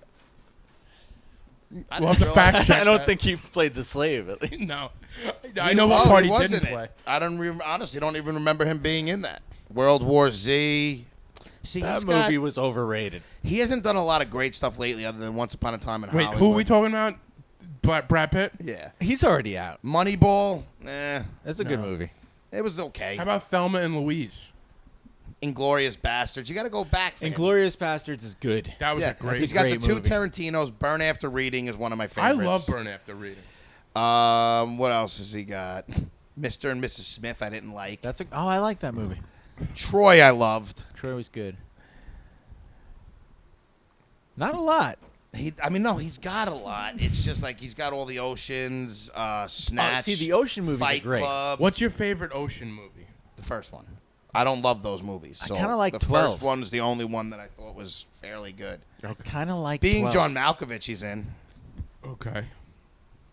I We'll have to didn't fact realize- check. I don't that. think he played the slave, at least. No. I know what part he was didn't in play. it. I honestly don't even remember him being in that. World War Z. See, That movie was overrated. he hasn't done a lot of great stuff lately other than Once Upon a Time in Wait, Hollywood. who are we talking about? Brad Pitt? Yeah. He's already out. Moneyball, That's a good movie. it was okay. How about Thelma and Louise? Inglorious Bastards. You got to go back. For him. Inglorious Bastards is good. That was Yeah, a great. he's got the great two movie. Tarantinos. Burn After Reading is one of my I favorites. love Burn After Reading. What else has he got? Mr. and Mrs. Smith I didn't like. I like that movie. Troy I loved. Troy was good. Not a lot. He's got a lot. It's just like he's got all the Oceans, Snatch. See, the Ocean movies are Fight great. Club. What's your favorite ocean movie? The first one. I don't love those movies. I So kinda like the 12. first one was the only one that I thought was fairly good. Kind of like Being 12. John Malkovich, he's in. Okay.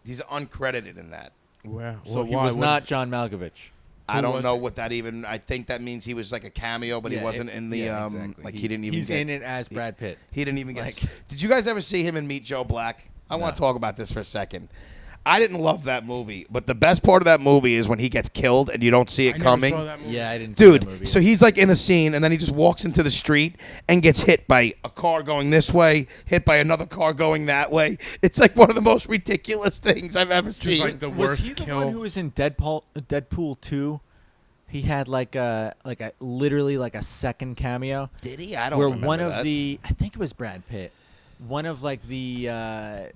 He's uncredited in that. Wow. So he was not John Malkovich. I Who don't was know it? what that even. I think that means he was like a cameo, but he wasn't in the exactly. like he didn't even. He's get, in it as Brad Pitt. He didn't even get. Like- Did you guys ever see him in Meet Joe Black? I want to talk about this for a second. I didn't love that movie, but the best part of that movie is when he gets killed and you don't see it I never coming. saw that movie. Yeah, I didn't see that movie. Dude, so he's like in a scene, and then he just walks into the street and gets hit by a car going this way, hit by another car going that way. It's like one of the most ridiculous things I've ever Just seen. like the Was worst he the kill. one who was in Deadpool 2? He had like a literally like a second cameo. Did he? I don't where remember one of that. I think it was Brad Pitt. One of like the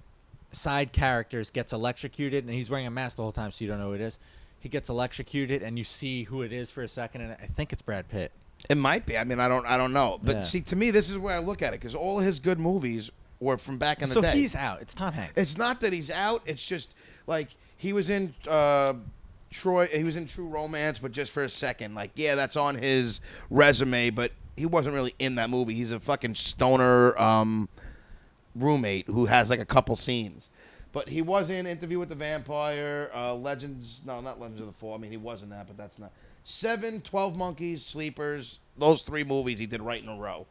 side characters gets electrocuted, and he's wearing a mask the whole time, so you don't know who it is. He gets electrocuted, and you see who it is for a second, and I think it's Brad Pitt. It might be. I mean, I don't know. But Yeah. see, to me, this is where I look at it because all his good movies were from back in the So day. he's out. It's Tom Hanks. It's not that he's out. It's just like he was in Troy. He was in True Romance, but just for a second. Like, yeah, that's on his resume, but he wasn't really in that movie. He's a fucking stoner roommate who has like a couple scenes. But he was in Interview with the Vampire, Legends. No, not Legends of the Fall. I mean, he was in that, but that's not. 7, 12 Monkeys, Sleepers. Those 3 movies he did right in a row.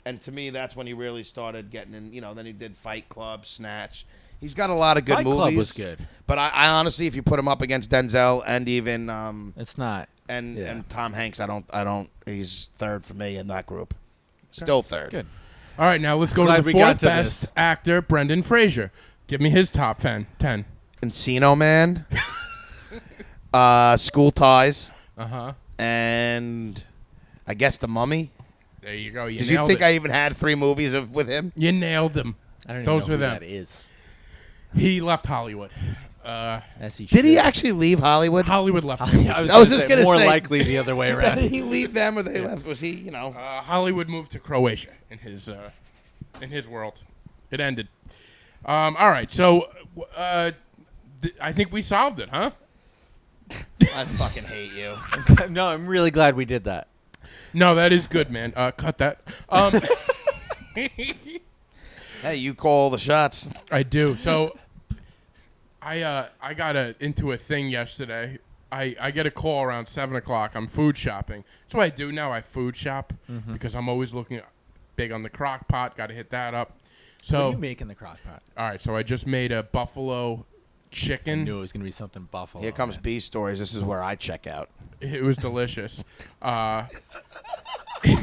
And to me, that's when he really started getting in. You know, then he did Fight Club, Snatch. He's got a lot of good Fight movies. Club was good. But I honestly, if you put him up against Denzel and even It's not. and Tom Hanks, I don't. He's third for me in that group. Still third. Good. All right, now let's go Glad to the we got fourth to best this. actor, Brendan Fraser. Give me his top 10. Encino Man, School Ties, and I guess The Mummy. There you go. Did you think I even had 3 movies with him? You nailed them. I don't even Those know were who them. that is. He left Hollywood. As he Did he should. actually leave Hollywood? Hollywood left him. I was I was gonna just say, gonna more say- likely the other way around. Did he leave them or they left? Was he, Hollywood moved to Croatia in his world. It ended. All right, so I think we solved it, huh? I fucking hate you. No, I'm really glad we did that. No, that is good, man. Cut that. Hey, you call the shots. I do. So I got into a thing yesterday. I get a call around 7 o'clock. I'm food shopping. That's what I do now. I food shop because I'm always looking big on the crock pot. Got to hit that up. So What do you make in the crock pot? all right. So I just made a buffalo I chicken. knew it was going to be something buffalo. Here comes man. B stories. This is where I check out. It was delicious.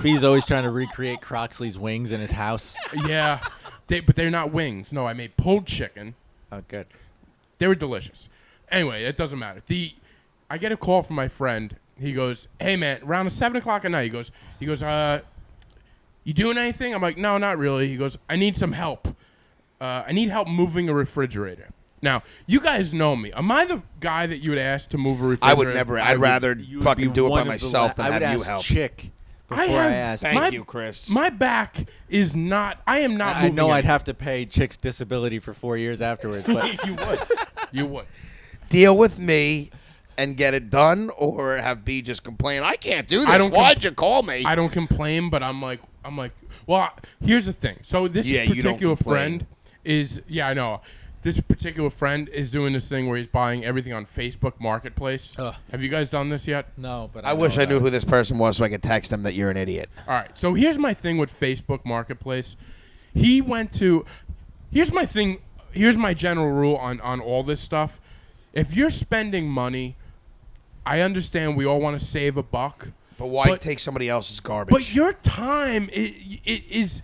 He's always trying to recreate Croxley's wings in his house. Yeah, but they're not wings. No, I made pulled chicken. Oh, good. They were delicious. Anyway, it doesn't matter. I get a call from my friend. He goes, "Hey man, around 7 o'clock at night." He goes, you doing anything? I'm like, "No, not really." He goes, "I need some help. I need help moving a refrigerator." Now, you guys know me. Am I the guy that you would ask to move a refrigerator? I would never. I'd rather You would fucking be do it one by of the myself than I would have you ask help. Chick before I asked. Thank you, Chris. My back is not. I am not. I moving know I'd anything. have to pay Chick's disability for 4 years afterwards, but You would. You would. Deal with me and get it done, or have B just complain. I can't do this. Why'd you call me? I don't complain, but I'm like, well, here's the thing. So this Yeah, you don't particular complain. friend is, I know. This particular friend is doing this thing where he's buying everything on Facebook Marketplace. Ugh. Have you guys done this yet? no. But I wish I knew who this person was so I could text him that you're an idiot. All right. So here's my thing with Facebook Marketplace. Here's my thing. Here's my general rule on all this stuff. If you're spending money, I understand we all want to save a buck. But why take somebody else's garbage? But your time is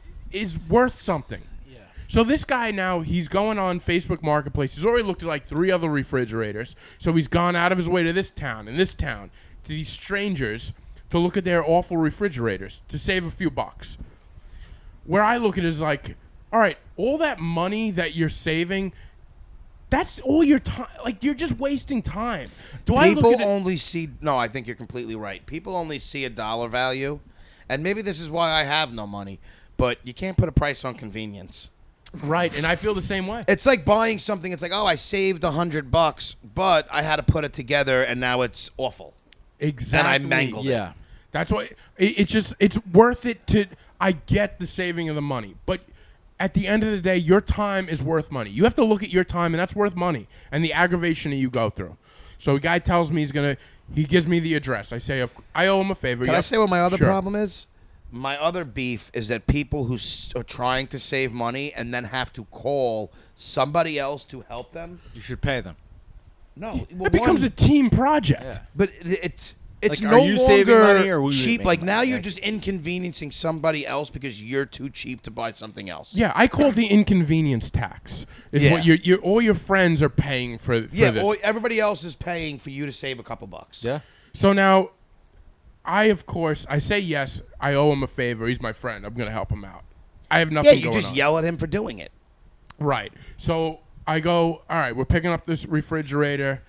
worth something. Yeah. So this guy now, he's going on Facebook Marketplace. He's already looked at like 3 other refrigerators. So he's gone out of his way to this town and this town, to these strangers, to look at their awful refrigerators to save a few bucks. Where I look at it is like, all right, all that money that you're saving, that's all your time. Like, you're just wasting time. I People look at it? only see. No, I think you're completely right. People only see a dollar value, and maybe this is why I have no money. But you can't put a price on convenience. Right, and I feel the same way. It's like buying something. It's like, oh, I saved $100, but I had to put it together, and now it's awful. Exactly. And I mangled it. Yeah. That's why it's worth it to. I get the saving of the money, but at the end of the day, your time is worth money. You have to look at your time, and that's worth money, and the aggravation that you go through. So a guy tells me he gives me the address. I say, I owe him a favor. Can I say what my other Sure. problem is? My other beef is that people who are trying to save money and then have to call somebody else to help them. You should pay them. No, It becomes a team project. Yeah. But it's Like, no are you saving longer money or will you cheap. make Like money? now, you're Like- just inconveniencing somebody else because you're too cheap to buy something else. Yeah, I call it the inconvenience tax. Is Yeah. what your all your friends are paying for Yeah, this. well, everybody else is paying for you to save a couple bucks. Yeah. So now, I say yes. I owe him a favor. He's my friend. I'm gonna help him out. I have Yeah, nothing you going just on. yell at him for doing it. Right. So I go, all right, we're picking up this refrigerator,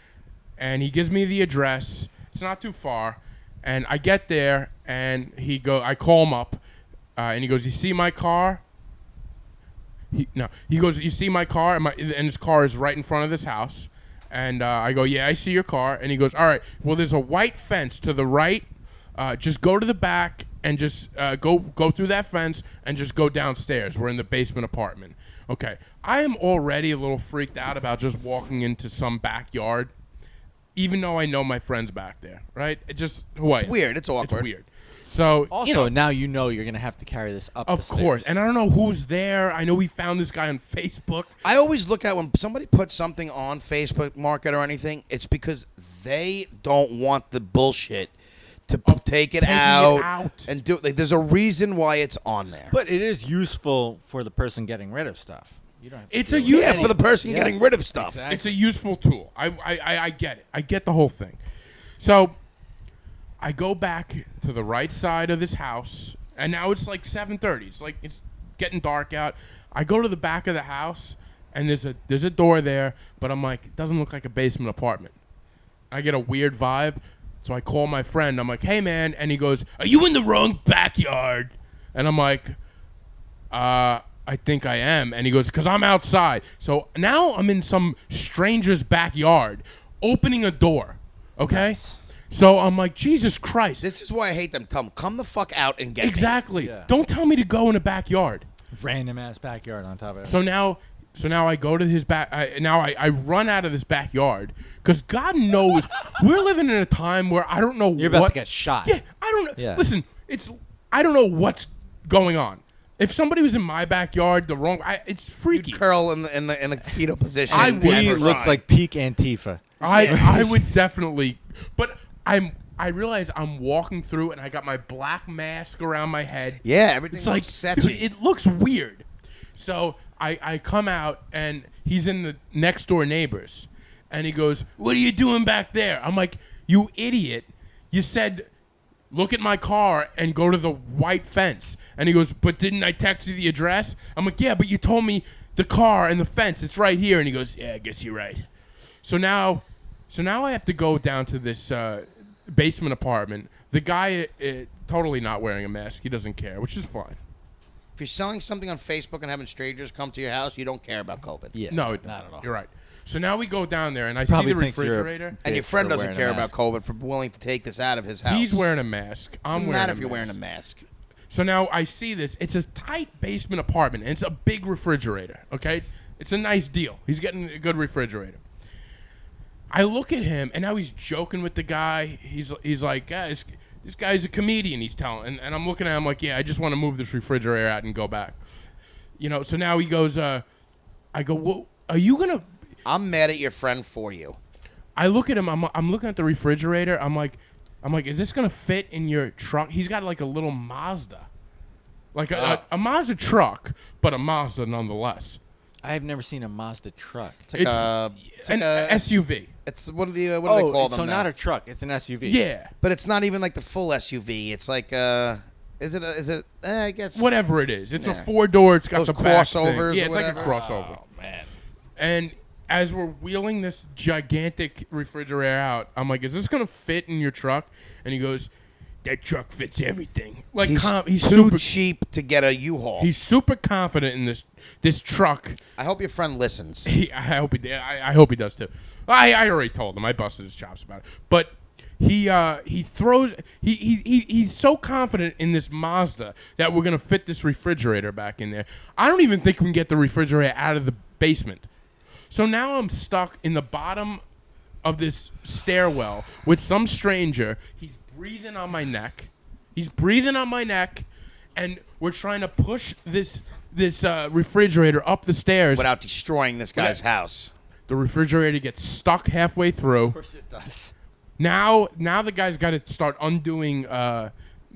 and he gives me the address. It's not too far. And I get there, and I call him up, and he goes, "You see my car?" He goes, "You see my car?" And his car is right in front of this house. And I go, "Yeah, I see your car." And he goes, "All right, well, there's a white fence to the right. Just go to the back and just go through that fence and just go downstairs. We're in the basement apartment." Okay. I am already a little freaked out about just walking into some backyard, even though I know my friend's back there, right? It's weird. It's awkward. It's weird. So Also, now you know you're going to have to carry this up of the stairs. course. And I don't know who's there. I know we found this guy on Facebook. I always look at when somebody puts something on Facebook Market or anything, it's because they don't want the bullshit to take it taking it out out. and do it. Like, there's a reason why it's on there. But it is useful for the person getting rid of stuff. You don't have to It's deal a with use- Yeah, any- for the person Yeah. getting rid of stuff. Exactly. It's a useful tool. I get it. I get the whole thing. So I go back to the right side of this house, and now it's like 7:30. It's getting dark out. I go to the back of the house, and there's a door there, but I'm like, it doesn't look like a basement apartment. I get a weird vibe, so I call my friend. I'm like, hey man, and he goes, are you in the wrong backyard? And I'm like, I think I am. And he goes, because I'm outside. So now I'm in some stranger's backyard, opening a door. Okay? Nice. So I'm like, Jesus Christ. This is why I hate them. Tell them, come the fuck out and get me. Exactly. Yeah. Don't tell me to go in a backyard. Random ass backyard on top of it. So now I go to his back. I run out of this backyard because God knows we're living in a time where I don't know You're about what, to get shot. Yeah, I don't know. Yeah. Listen, I don't know what's going on. If somebody was in my backyard, it's freaky. You'd curl in the fetal position. I and would. He cry. looks like peak Antifa. I would definitely, but I realize I'm walking through and I got my black mask around my head. Yeah, everything It's like, looks dude, sketchy. it looks weird. So I come out and he's in the next door neighbors, and he goes, "What are you doing back there?" I'm like, "You idiot! You said look at my car and go to the white fence." And he goes, "But didn't I text you the address?" I'm like, "Yeah, but you told me the car and the fence. It's right here." And he goes, "Yeah, I guess you're right." So now I have to go down to this basement apartment. The guy totally not wearing a mask. He doesn't care, which is fine. If you're selling something on Facebook and having strangers come to your house, you don't care about COVID. Yeah. No, not at all. You're right. So now we go down there, and I Probably see the thinks you're a refrigerator. And your Bitch friend for doesn't wearing a care about mask. COVID for willing to take this out of his house. He's wearing a mask. I'm Doesn't wearing matter a if you're wearing a mask. mask. So now I see this. It's a tight basement apartment, and it's a big refrigerator, okay? It's a nice deal. He's getting a good refrigerator. I look at him, and now he's joking with the guy. He's like, this guy's a comedian, he's telling. And I'm looking at him like, yeah, I just want to move this refrigerator out and go back. You know, so now he goes, I go, well, are you going to... I'm mad at your friend for you. I look at him, I'm looking at the refrigerator. I'm like, is this going to fit in your truck? He's got like a little Mazda. Like a Mazda truck, but a Mazda nonetheless. I've never seen a Mazda truck. It's like an SUV. It's what do they call them so now? not a truck. It's an SUV. Yeah. But it's not even like the full SUV. It's like is it I guess Whatever it is. It's a Yeah. 4-door. It's got Those the back thing. crossovers Yeah, or it's like a whatever. crossover. Oh man. And as we're wheeling this gigantic refrigerator out, I'm like, is this going to fit in your truck? And he goes, that truck fits everything. Like he's he's too super cheap to get a U-Haul. He's super confident in this truck. I hope your friend listens. I hope he did. I hope he does too. I already told him. I busted his chops about it. But he throws. He's so confident in this Mazda that we're gonna fit this refrigerator back in there. I don't even think we can get the refrigerator out of the basement. So now I'm stuck in the bottom of this stairwell with some stranger. He's breathing on my neck. And we're trying to push this refrigerator up the stairs. Without destroying this guy's house. The refrigerator gets stuck halfway through. Of course it does. Now the guy's got to start undoing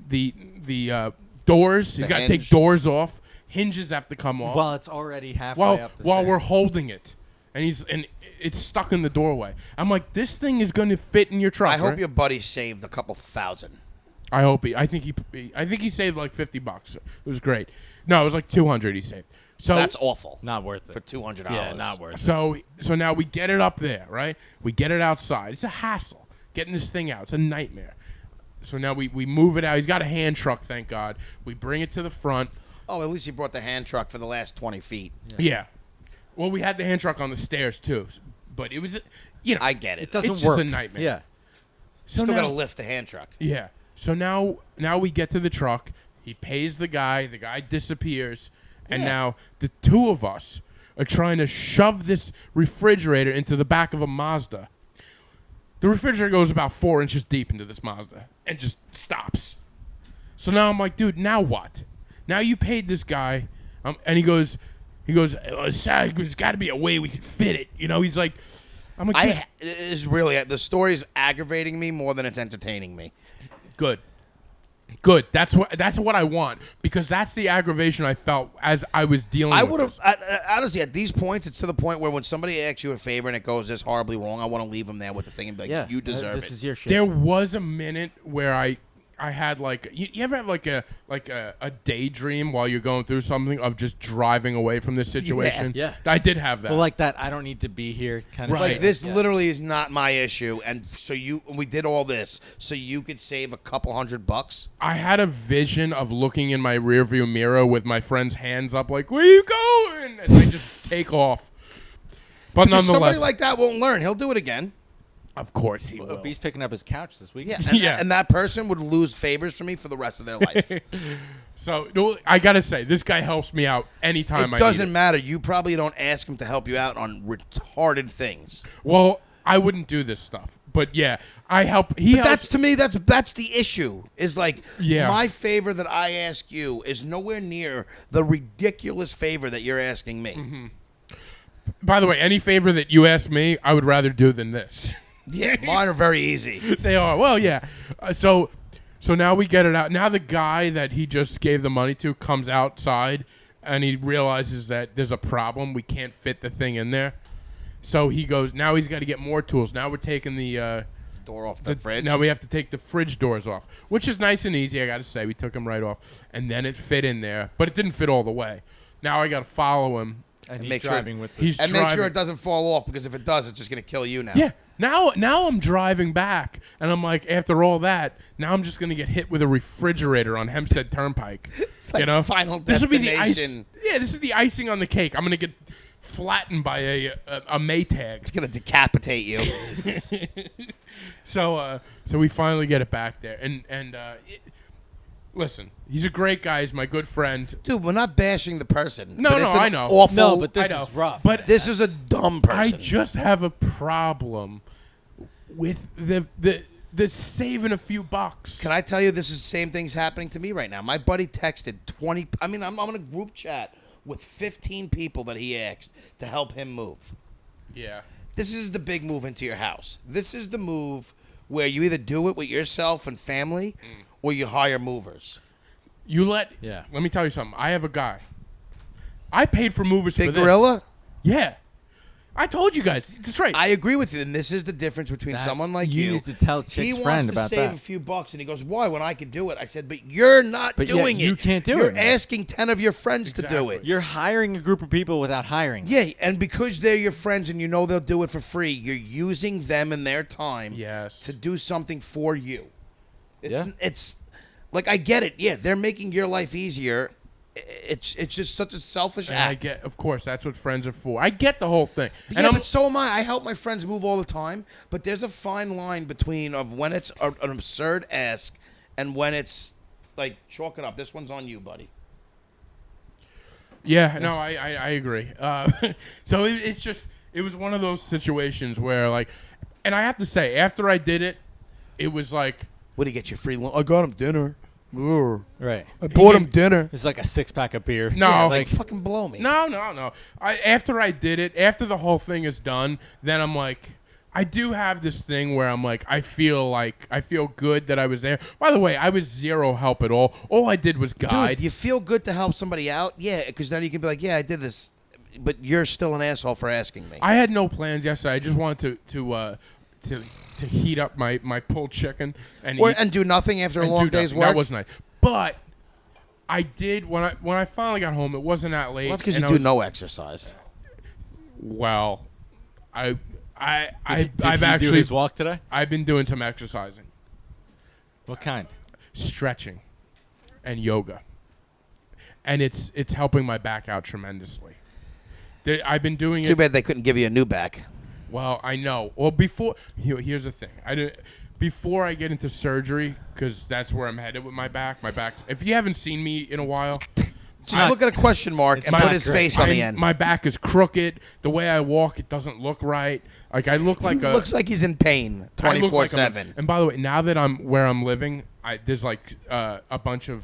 the doors. He's got to take hinge. doors off. Hinges have to come off. Well, it's already halfway while up the while stairs. we're holding it, and it's stuck in the doorway. I'm like, this thing is going to fit in your truck. I hope right? your buddy saved a couple thousand. I think he saved like $50. It was great. No, it was like $200 he saved. So That's awful. not worth it For $200. Yeah, not worth it. So now we get it up there, right? We get it outside. It's a hassle getting this thing out. It's a nightmare. So now we move it out. He's got a hand truck, thank God. We bring it to the front. Oh, at least you brought the hand truck for the last 20 feet. Yeah. Well, we had the hand truck on the stairs too, but it was, I get it. It doesn't it's work. just a nightmare. Yeah. So Still now, got to lift the hand truck. Yeah. So now we get to the truck. He pays the guy. The guy disappears. And Yeah. now the two of us are trying to shove this refrigerator into the back of a Mazda. The refrigerator goes about 4 inches deep into this Mazda and just stops. So now I'm like, dude, now what? Now you paid this guy, and he goes, there's got to be a way we could fit it. You know, he's like, I'm like, It is really the story is aggravating me more than it's entertaining me. good. Good. That's what I want, because that's the aggravation I felt as I was dealing I with would have this. honestly at these points. It's to the point where when somebody asks you a favor and it goes this horribly wrong, I want to leave them there with the thing and be like, Yeah, "You deserve this it." is your shit. There was a minute where I had like you ever have like a daydream while you're going through something of just driving away from this situation? Yeah. I did have that. Well, like that, I don't need to be here kind of Right. Like this Yeah. literally is not my issue, and so we did all this so you could save a couple $100. I had a vision of looking in my rearview mirror with my friend's hands up, like, "Where you going?" And I just take off. But Because nonetheless, somebody like that won't learn. He'll do it again. of course he will. B's picking up his couch this week. Yeah, and, Yeah. and that person would lose favors from me for the rest of their life. So no, I gotta say, this guy helps me out anytime It I doesn't need it. matter. You probably don't ask him to help you out on retarded things. Well, I wouldn't do this stuff, but yeah, I help. He helps. That's to me. That's the issue. Is like Yeah. my favor that I ask you is nowhere near the ridiculous favor that you're asking me. Mm-hmm. By the way, any favor that you ask me, I would rather do than this. Yeah, mine are very easy. They are. Well, yeah. So now we get it out. Now the guy that he just gave the money to comes outside, and he realizes that there's a problem. We can't fit the thing in there. So he goes. Now he's got to get more tools. Now we're taking the Door off the fridge. Now we have to take the fridge doors off, which is nice and easy. I got to say, we took them right off, and then it fit in there, but it didn't fit all the way. Now I got to follow him. And make he's sure- driving with the He's and make sure driving. it doesn't fall off, because if it does, it's just going to kill you now. Yeah. Now I'm driving back, and I'm like, after all that, now I'm just gonna get hit with a refrigerator on Hempstead Turnpike. like you know, Final this will be the ice. Destination. Yeah, this is the icing on the cake. I'm gonna get flattened by a Maytag. It's going to decapitate you. So we finally get it back there, and listen, he's a great guy. He's my good friend. Dude, we're not bashing the person. No, but no, it's an I know. Awful, No, but I this know. is rough. But this is a dumb I person. just have a problem with the saving a few bucks. Can I tell you, this is the same thing's happening to me right now. My buddy texted 20. I mean, I'm in a group chat with 15 people that he asked to help him move. Yeah. This is the big move into your house. This is the move where you either do it with yourself and family or you hire movers. Yeah. Let me tell you something. I have a guy. I paid for movers for Big this. Gorilla? Yeah. I told you guys. That's right. I agree with you, and this is the difference between That's- someone like you you. need to tell he Chick's wants friend to about save that. a few bucks, and he goes, "Why? When I could do it?" I said, "But you're not But yeah, doing it. you can't do You're it, man. asking 10 of your friends to do Exactly. it. You're hiring a group of people without hiring. Yeah, and because they're your friends and you know they'll do it for free, you're using them and their time Yes. to do something for you. Yeah. It's like, I get it. Yeah, they're making your life easier. It's just such a selfish And act. I get, of course, that's what friends are for. I get the whole thing. And Yeah, I'm, but so am I. I help my friends move all the time, but there's a fine line between of when it's an absurd ask and when it's like, chalk it up. This one's on you, buddy. yeah, no, I agree. So it's just, it was one of those situations where, like, and I have to say, after I did it, it was like, What do you get you free lunch? I got him dinner. Ugh. Right. I bought him dinner. It's like a 6-pack of beer. No. Yeah, like- fucking blow me. no. After I did it, after the whole thing is done, then I'm like, I do have this thing where I'm like, I feel good that I was there. By the way, I was zero help at all. All I did was guide. Dude, you feel good to help somebody out? Yeah, because then you can be like, yeah, I did this. But you're still an asshole for asking me. I had no plans yesterday. I just wanted to heat up my pulled chicken and eat. And do nothing after a and long do day's nothing. work? That was nice. But I did when I finally got home. It wasn't that late. Well, that's because and you I do was- no exercise. Well, I've Did he actually do his walk today? I've been doing some exercising, What kind? stretching, and yoga, and it's helping my back out tremendously. I've been doing Too it. bad they couldn't give you a new back. Well, I know. Well, here's the thing. Before I get into surgery, because that's where I'm headed with my back. My back. If you haven't seen me in a while, Just look at a question mark and not put his great. face on the end. My back is crooked. The way I walk, it doesn't look right. Like I look like a. Looks like he's in pain I look like 24/7. And by the way, now that I'm where I'm living, there's like a bunch of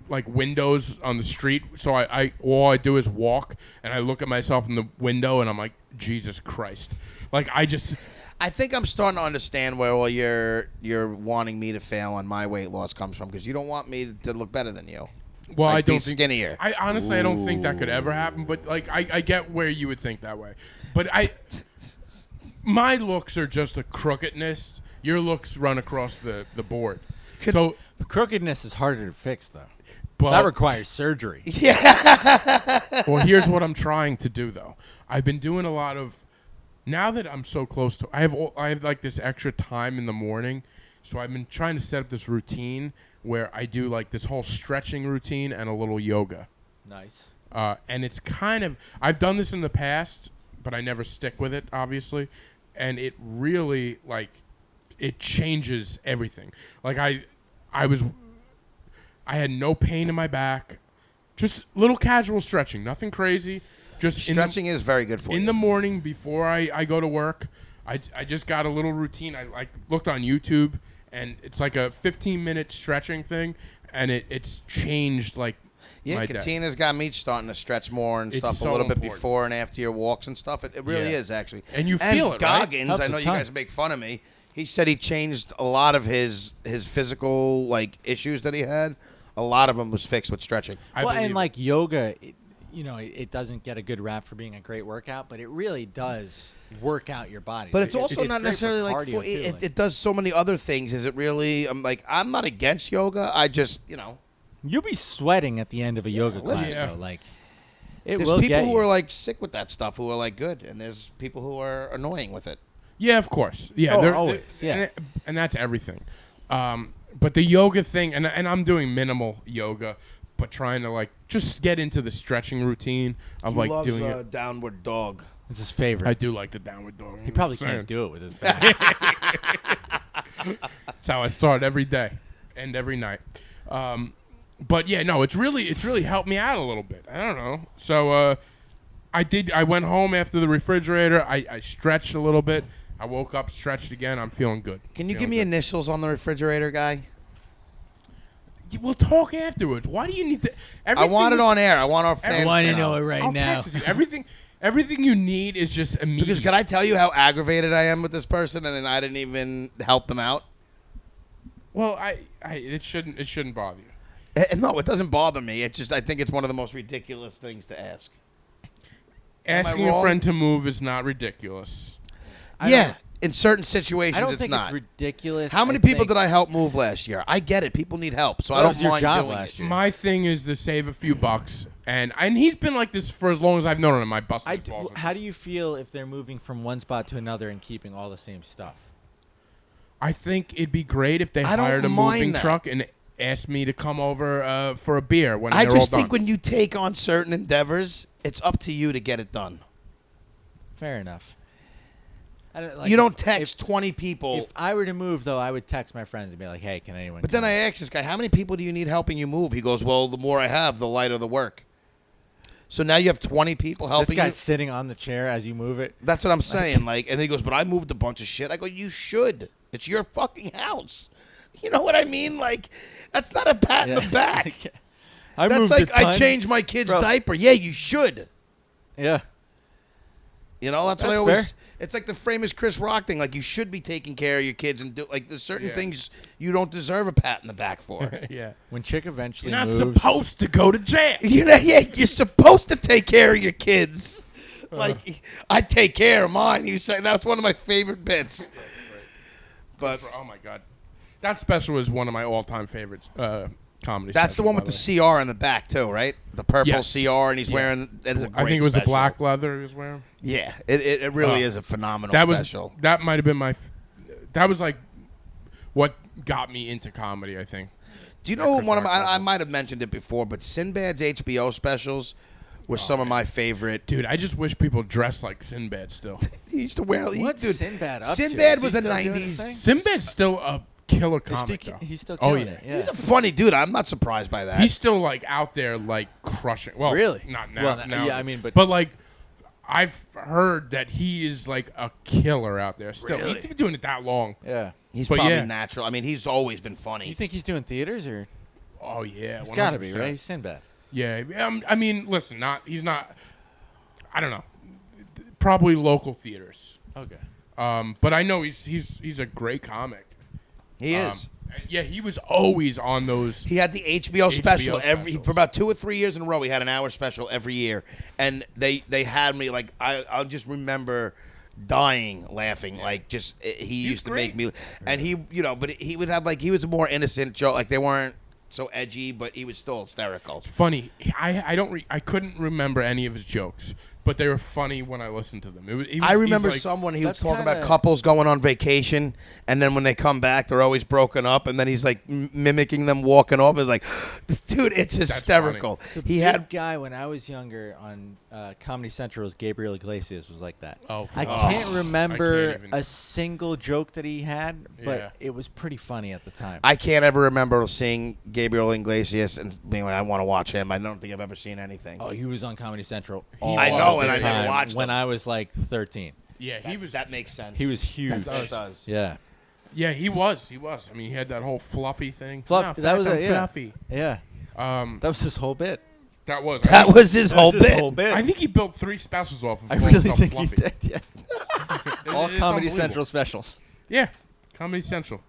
like windows on the street, so I all I do is walk, and I look at myself in the window, and I'm like, Jesus Christ, like I think I'm starting to understand where all your wanting me to fail on my weight loss comes from, because you don't want me to look better than you. Well, Like, I don't be think skinnier. I honestly, I don't think that could ever happen. But like, I get where you would think that way. But my looks are just a crookedness. Your looks run across the board. So, But crookedness is harder to fix, though. but That requires surgery. well, here's what I'm trying to do though. I've been doing a lot of. Now that I'm so close to, I have like this extra time in the morning, so I've been trying to set up this routine where I do like this whole stretching routine and a little yoga. Nice. And it's kind of, I've done this in the past, but I never stick with it, obviously. And it really, like, it changes everything. Like, I had no pain in my back, just little casual stretching, nothing crazy. Just Stretching is very good for you. in the morning before I go to work. I just got a little routine. I looked on YouTube, and it's like a 15-minute stretching thing, and it's changed like my day. Katina's got me starting to stretch more and It's stuff so a little bit important. before and after your walks and stuff. It really Yeah. is, actually. And you feel it, right? Goggins, Helps I a know you ton. guys make fun of me. He said he changed a lot of his physical like issues that he had. A lot of them was fixed with stretching. I Well, believe and it. like yoga, it doesn't get a good rap for being a great workout, but it really does work out your body. But it's also it's not great for necessarily like cardio, too, like- it does so many other things. Is it really? I'm not against yoga. I just You'll be sweating at the end of a yoga class, listen. though. Like, it there's will people get who you. are like sick with that stuff who are like good, and there's people who are annoying with it. Yeah, of course. Yeah, Oh, always, yeah. and that's everything. But the yoga thing, and I'm doing minimal yoga, but trying to like just get into the stretching routine of like doing it. downward dog. It's his favorite. I do like the downward dog. He probably Saying. can't do it with his back. That's how I start every day and every night. But yeah, no, it's really helped me out a little bit. I don't know. So I went home after the refrigerator. I stretched a little bit. I woke up, stretched again. I'm feeling good. Can you give me initials on the refrigerator guy? We'll talk afterwards. Why do you need to? I want it on air. I want our fans want to to know it right I'll now. text it to you. Everything you need is just immediate. Because can I tell you how aggravated I am with this person, and then I didn't even help them out? Well, it shouldn't bother you. No, it doesn't bother me. It just I think it's one of the most ridiculous things to ask. Am I Asking a wrong? friend to move is not ridiculous. Yeah, in certain situations, I don't it's think not. it's ridiculous. How many people did I help move last year? I get it. People need help, so I What don't was your mind job doing last it. year? My thing is to save a few bucks, and he's been like this for as long as I've known him. My busting balls. How do you feel if they're moving from one spot to another and keeping all the same stuff? I think it'd be great if they I don't hired a mind moving that. truck and asked me to come over for a beer when I they're all just think done. when you take on certain endeavors, it's up to you to get it done. Fair enough. You don't text 20 people. If I were to move, though, I would text my friends and be like, "Hey, can anyone?" But then come I in?" asked this guy, how many people do you need helping you move? He goes, well, the more I have, the lighter the work. So now you have 20 people This helping you? guy's sitting on the chair as you move it. That's what I'm saying. Like, and he goes, but I moved a bunch of shit. I go, you should. It's your fucking house. You know what I mean? Like, that's not a pat in the back. I That's moved like, a ton. I changed my kid's Bro. diaper. Yeah, you should. Yeah. You know, that's what I That's always. fair. It's like the famous Chris Rock thing. Like, you should be taking care of your kids and do like there's certain Yeah. things you don't deserve a pat in the back for. yeah, When Chick eventually you're not moves, supposed to go to jail. You know, yeah, you're supposed to take care of your kids. Like, I take care of mine. You say that's one of my favorite bits. But Oh my god, that special is one of my all-time favorites. Comedy. that's the specials, one by with the CR in the back too, right? The purple Yes. CR, and he's Yeah. wearing. That is a great I think it was special. a black leather he was wearing. Yeah, it really Oh. is a phenomenal That was special. that might have been that was like what got me into comedy. I think. Do you know Chris one of my? Rock I special. might have mentioned it before, but Sinbad's HBO specials were some of my favorite. Dude, I just wish people dressed like Sinbad still. He used to wear. What's dude, Sinbad up to? Sinbad Is was he a still doing his '90s. thing? Sinbad's still a killer comic, though. He's still Oh, killing yeah. it. Yeah. He's a funny dude. I'm not surprised by that. He's still like out there like crushing. Well, Really? Not now. Well, now yeah, I mean, but- like I've heard that he is like a killer out there still. Really? He's been doing it that long. Yeah. He's but probably yeah. natural. I mean, he's always been funny. Do you think he's doing theaters or? Oh yeah, It's got to be 100%. right. He's Sinbad. Yeah, I mean, listen, he's not. I don't know. Probably local theaters. Okay. But I know he's a great comic. He is. Yeah, he was always on those. He had the HBO special specials. for about 2 or 3 years in a row. He had an hour special every year, and they had me like I'll just remember dying laughing. Like just he used to make me, and he but he would have like he was a more innocent joke. Like they weren't so edgy, but he was still hysterical. Funny. I couldn't remember any of his jokes, but they were funny when I listened to them. I remember like, someone he was That's talking about kinda- couples going on vacation, and then when they come back, they're always broken up, and then he's like mimicking them walking off. It's like, dude, it's hysterical. The He big had guy when I was younger on Comedy Central's Gabriel Iglesias was like that. Oh, I fuck. can't remember I can't even- a single joke that he had, but Yeah. it was pretty funny at the time. I can't ever remember seeing Gabriel Iglesias and being like, I want to watch him. I don't think I've ever seen anything. Oh, he was on Comedy Central. I all know, the and I never time watched when him. I was like 13. Yeah, he was. That makes sense. He was huge. It does. Yeah. Yeah, he was. I mean, he had that whole fluffy thing. Fluff. No, that was I'm yeah. fluffy. Yeah. That was his whole bit. That was. That was his whole That's his bit. whole bit. I think he built 3 specials off of. I calling really himself think fluffy. he did. Yeah. All It's Comedy unbelievable. Central specials. Yeah, Comedy Central.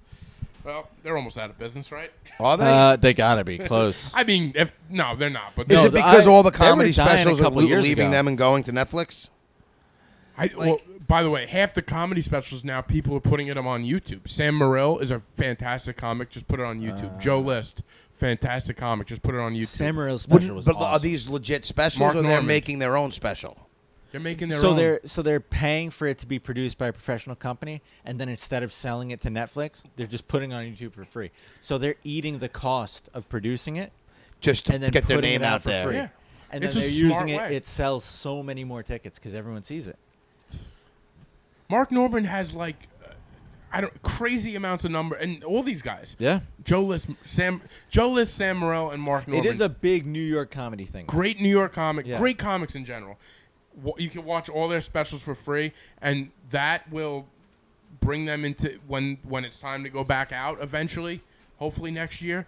Well, they're almost out of business, right? Are they? They gotta be close. I mean, no, they're not. But Is No, it because all the they were comedy dying a specials are couple years leaving ago. them and going to Netflix? well, by the way, half the comedy specials now, people are putting them on YouTube. Sam Morril is a fantastic comic. Just put it on YouTube. Joe List, fantastic comic. Just put it on YouTube. Sam Morril's special was But awesome. are these legit specials, Mark or they're Norman. making their own special? They're making their so own. they're paying for it to be produced by a professional company, and then instead of selling it to Netflix, they're just putting it on YouTube for free. So they're eating the cost of producing it Just to and then get their putting name it out out for there. free. Yeah. And It's then a they're using smart it. way. It sells so many more tickets because everyone sees it. Mark Norman has like, crazy amounts of number, and all these guys. Yeah, Joe List, Sam Morril, and Mark Norman. it is a big New York comedy thing. great New York comic, Yeah. great comics in general. You can watch all their specials for free, and that will bring them into when it's time to go back out eventually, hopefully next year.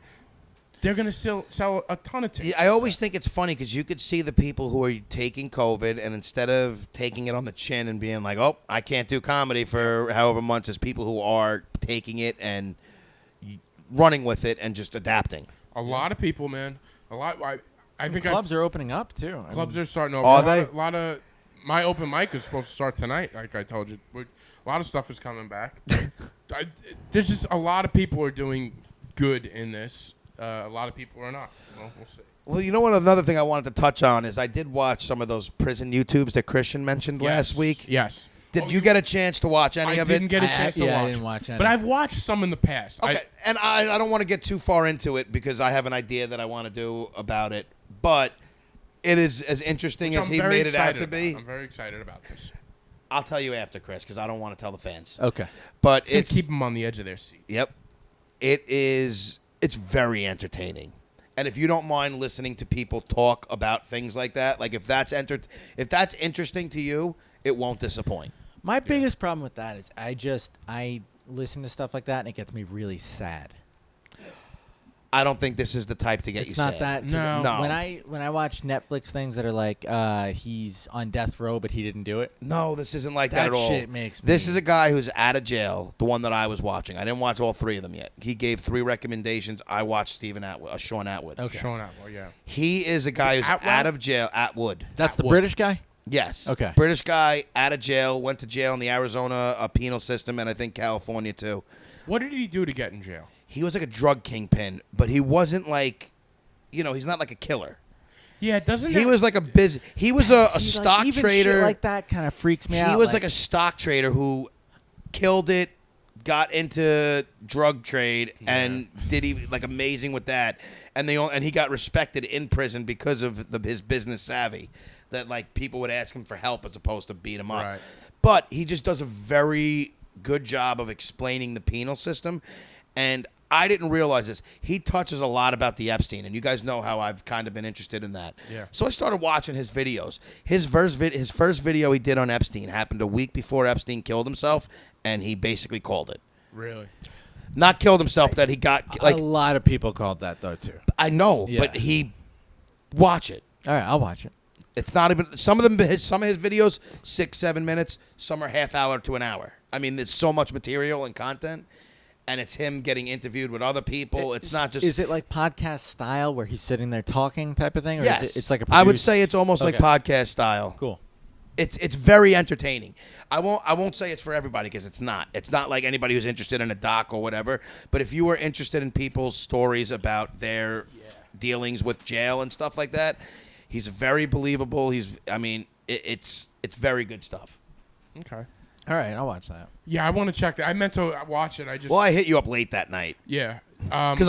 They're going to still sell a ton of tickets. Yeah, I always think it's funny because you could see the people who are taking COVID, and instead of taking it on the chin and being like, "Oh, I can't do comedy for however months," is people who are taking it and running with it and just adapting. A lot of people, man. I think Clubs are opening up too. clubs are starting to Are open. they? A lot of my open mic is supposed to start tonight. Like I told you, a lot of stuff is coming back. There's just a lot of people are doing good in this. A lot of people are not. Well, we'll see. Well, you know what? Another thing I wanted to touch on is I did watch some of those prison YouTubes that Christian mentioned last week. Yes. Did you get a chance to watch any I of didn't it? get a chance to watch. I didn't watch any. But I've watched some in the past. Okay, and I don't want to get too far into it because I have an idea that I want to do about it, but it is as interesting Which as I'm he very made it out excited to be. about. I'm very excited about this. I'll tell you after, Chris, because I don't want to tell the fans. Okay. But It's it's keep them on the edge of their seat. Yep. It's very entertaining. And if you don't mind listening to people talk about things like that, like if that's interesting to you, it won't disappoint. My biggest problem with that is I listen to stuff like that and it gets me really sad. I don't think this is the type to get It's you not sad. that. 'cause No. When I watch Netflix things that are like he's on death row but he didn't do it. No, this isn't like that That at all. shit makes This me- is a guy who's out of jail, the one that I was watching. I didn't watch all 3 of them yet. He gave 3 recommendations. I watched Sean Atwood. Okay. Showing up. Well, yeah. He is a guy who's Atwell? out of jail. Atwood. That's the Atwood. British guy. Yes. Okay. British guy, out of jail, went to jail in the Arizona penal system, and I think California too. What did he do to get in jail? He was like a drug kingpin, but he wasn't like, he's not like a killer. Yeah, doesn't He that- was like he was a See, like, stock even trader. shit like that kind of freaks me out. He was like a stock trader who killed it, got into drug trade, and did like amazing with that. And he got respected in prison because of his business savvy. That like people would ask him for help as opposed to beat him up. Right. But he just does a very good job of explaining the penal system. And I didn't realize this. He touches a lot about the Epstein, and you guys know how I've kind of been interested in that. Yeah. So I started watching his videos. His first video he did on Epstein happened a week before Epstein killed himself, and he basically called it. Really? Not killed himself, that he got like a lot of people called that though too. I know, Yeah. but watch it. All right, I'll watch it. It's not even some of them. Some of his videos 6-7 minutes. Some are half hour to an hour. I mean, there's so much material and content, and it's him getting interviewed with other people. It's not just. Is it like podcast style where he's sitting there talking type of thing? Or Yes, is it's like a. I would produced- say it's almost like Okay. podcast style. Cool. It's very entertaining. I won't say it's for everybody because it's not. It's not like anybody who's interested in a doc or whatever. But if you are interested in people's stories about their dealings with jail and stuff like that, he's very believable. It's very good stuff. Okay. All right, I'll watch that. Yeah, I want to check that. I meant to watch it. I just. Well, I hit you up late that night Yeah. because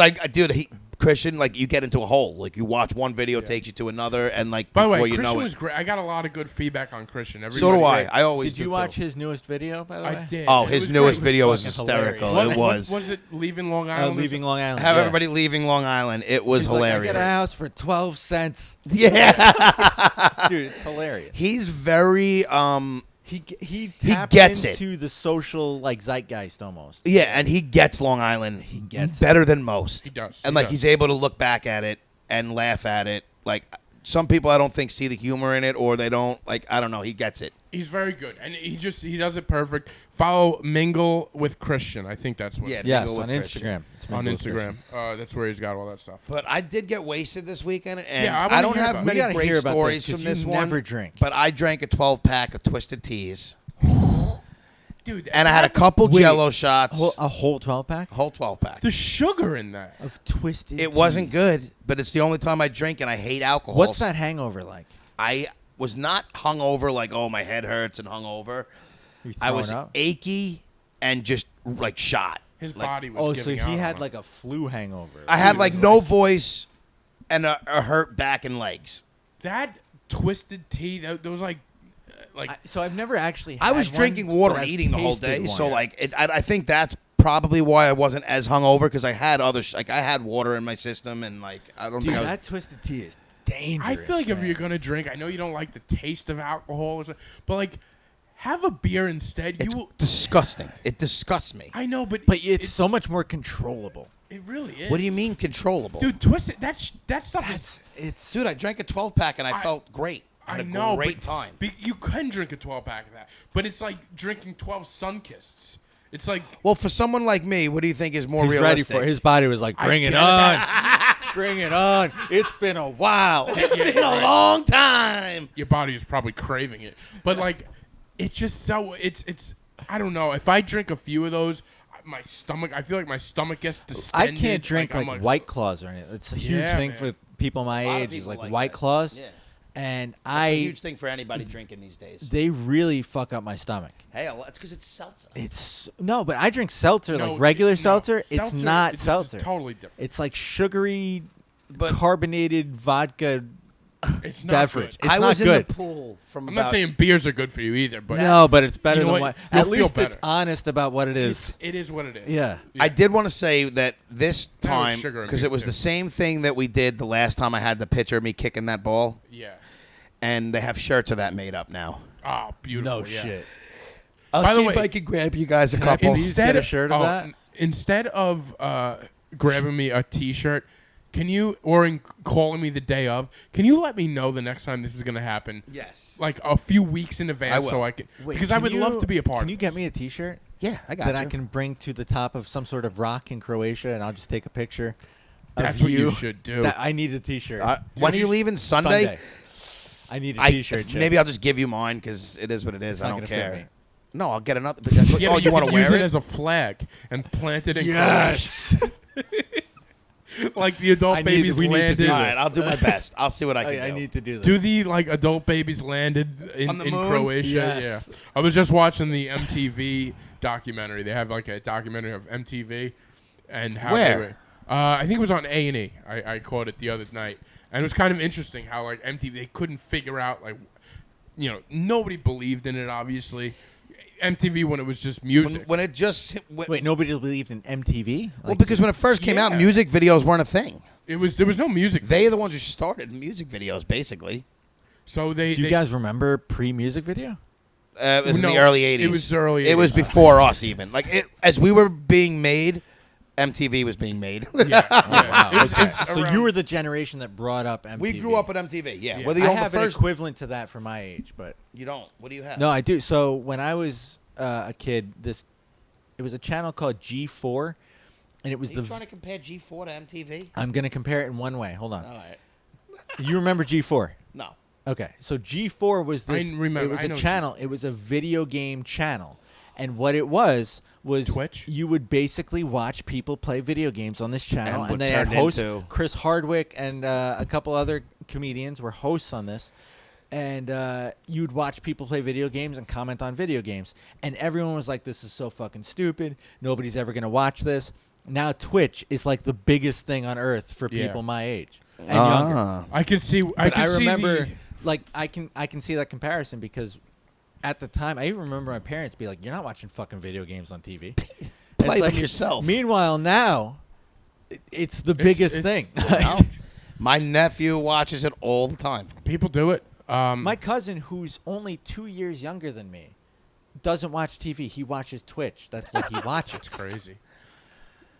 Christian, like you get into a hole. Like you watch one video, takes you to another, and like By the before way, you Christian know was it. great. I got a lot of good feedback on Christian. So do I. Everybody- I always Did you do, watch too. his newest video, by the way? I did. Oh, It his was newest great. video was fucking hysterical. hilarious. It was. Was it Leaving Long Island? Leaving Long Island. Have yeah. everybody leaving Long Island. It was He's like, hilarious. I get a house for 12 cents. Yeah. Dude, it's hilarious. He's very He taps gets it. into the social like zeitgeist almost. yeah, and he gets Long Island. He gets better than most. He does. And He like does. he's able to look back at it and laugh at it. Like some people I don't think see the humor in it or they don't I don't know, he gets it. He's very good, and he does it perfect. Follow Mingle with Christian. I think that's what. Yeah. Yes, Mingle on with Instagram. It's On Mingle with Instagram. Christian. That's where he's got all that stuff. But I did get wasted this weekend and Yeah, I I, wanna don't hear have about it. many We gotta great hear about stories this, 'cause from this you one. never drink. But I drank a 12-pack of Twisted Teas. Dude, And I had a couple Wait. Jello shots. A whole 12-pack Whole 12-pack. the sugar in that. of twisted. It wasn't good, but it's the only time I drink, and I hate alcohol. What's that hangover like? I was not hungover, like, oh, my head hurts and hungover. You I was throwing up? achy and just, like, shot. His Like, body was. Oh, so giving out he on had him. like a flu hangover. I had, Dude, like, it was no like- voice and a hurt back and legs. that Twisted Tea. That was like. So I've never actually. I had was one, drinking water but and I've eating the whole tasted day, one. so, like, I think that's probably why I wasn't as hungover, because I had other, I had water in my system, and, like, I don't Dude, think I was... that twisted tea is dangerous. I feel like if man. you're gonna drink, I know you don't like the taste of alcohol, or something, but like, have a beer instead. It's You will. disgusting. It disgusts me. I know, but it's so much more controllable. It really is. What do you mean controllable? dude? Twisted. That stuff is. It's Dude, I drank a 12-pack, and I felt great. I I had a know, great but time. You can drink a 12-pack of that, but it's like drinking 12 Sunkissed. It's like Well, for someone like me, what do you think is more he's ready realistic? for it. His body was like, bring it on, bring it on. It's been a while. It's been a long time. your body is probably craving it, but like, it's just so it's. I don't know. If I drink a few of those, my stomach. I feel like my stomach gets I distended. can't drink I'm like White Claws or anything. It's a huge Yeah, thing man. for people my lot of age. Is people like like White that. Claws, Yeah. and It's a I huge thing for anybody drinking these days. they really fuck up my stomach. Hey, it's because it's seltzer. It's no, but I drink seltzer, No, like regular no, seltzer. It's not this is seltzer. totally different. It's like sugary, But- carbonated vodka It's not beverage. good. It's I not was good. in the pool from I'm about... not saying beers are good for you either, but No, but it's better You know than what? what. You'll At feel least it's better. honest about what it is. it is what it is. Yeah. I did want to say that this That was time, sugar in because me, it was too. the same thing that we did the last time I had the picture of me kicking that ball, Yeah. and they have shirts of that made up now. Oh, beautiful. No yeah. shit. I'll By the see if way- I can grab you guys a Can I couple. please get a shirt of that? Instead of grabbing me a T-shirt, can you, calling me the day of, can you let me know the next time this is going to happen? Yes. Like a few weeks in advance, I will. so I can. Wait, because I can would love to be a part. Can you of get this. me a T-shirt Yeah, I got that you. I can bring to the top of some sort of rock in Croatia, and I'll just take a picture. That's of what you should do. I need a T-shirt. When are you leaving? Sunday? I need a T-shirt. Chip. Maybe I'll just give you mine because it is what it is. It's I not don't gonna fit care. me. No, I'll get another. Yeah, oh, but you want can to use wear it it? as a flag and plant it in Yes. Croatia. Like the adult babies we need to landed. do All this. right, I'll do my best. I'll see what I can do. I need to do this. Do the like adult babies landed in, On the in moon? Croatia? Yes. Yeah. I was just watching the MTV documentary. They have like a documentary of MTV and how Where? they were. I think it was on A&E. I caught it the other night, and it was kind of interesting how like MTV they couldn't figure out like, nobody believed in it obviously. MTV when it was just music. When it just Wait, nobody believed in MTV? well, because when it first came out, Yeah. music videos weren't a thing. there was no music. They are the ones who started music videos, basically. So they. do you they- guys remember pre-music video? It was in No, the early '80s. it was the early It was 80s. before us, even. Like as we were being made, MTV was being made. Yeah. Wow. It's- Okay. it's So around- you were the generation that brought up MTV. We grew up with MTV. Yeah. Yeah. Whether I you own the have an first, equivalent to that for my age, but you don't. What do you have? no, I do. So when I was a kid, it was a channel called G4, and it was Are you trying to compare G4 to MTV? I'm gonna compare it in one way. Hold on. All right. You remember G4? No. Okay, so G4 was this. remember. It was I a know channel. It was a video game channel, and what it was Twitch? You would basically watch people play video games on this channel, And what and they had turned hosts. into- Chris Hardwick and a couple other comedians were hosts on this, and you'd watch people play video games and comment on video games, and everyone was like, "This is so fucking stupid. Nobody's ever gonna watch this." Now Twitch is like the biggest thing on earth for Yeah. people my age and younger. Ah. I can see. But I can see remember, the- like, I can see that comparison because at the time, I even remember my parents be like, "You're not watching fucking video games on TV." Play It's them like, yourself. Meanwhile, now it's the biggest thing. No. My nephew watches it all the time. people do it. My cousin, who's only 2 years younger than me, doesn't watch TV. He watches Twitch. That's what he watches. Crazy.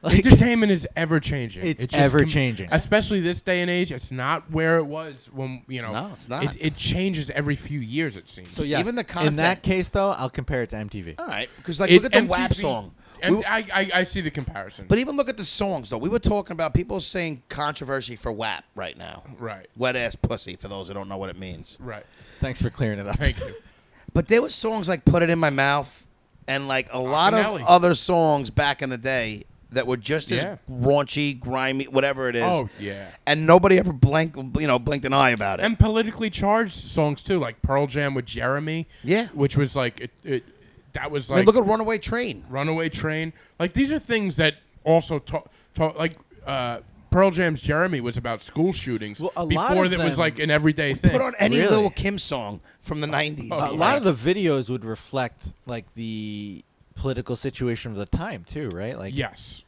Like, Entertainment is ever changing. It's ever-changing. especially this day and age. It's not where it was when No, it's not. It changes every few years. It seems. so yes, Even the in that content- case, though, I'll compare it to MTV. All right. Because, like, It- look at the MTV WAP song. And We- I see the comparison. But even look at the songs, though. We were talking about people saying controversy for WAP right now. right, Wet ass pussy, for those who don't know what it means. right. Thanks for clearing it up. Thank you. But there were songs like Put It In My Mouth and, like, a lot of Nelly. other songs back in the day that were just as Yeah. raunchy, grimy, whatever it is. Oh yeah. And nobody ever blinked an eye about it. And politically charged songs too, like Pearl Jam with Jeremy. Yeah. Which was like that was I like mean, look at Runaway Train. Runaway Train. Like these are things that also talk like Pearl Jam's Jeremy was about school shootings Well, a lot before of that was them- like an everyday thing. Put on any Really? Little Kim song from the 90s. A lot of the videos would reflect like the political situation of the time too, right? Like, Yes.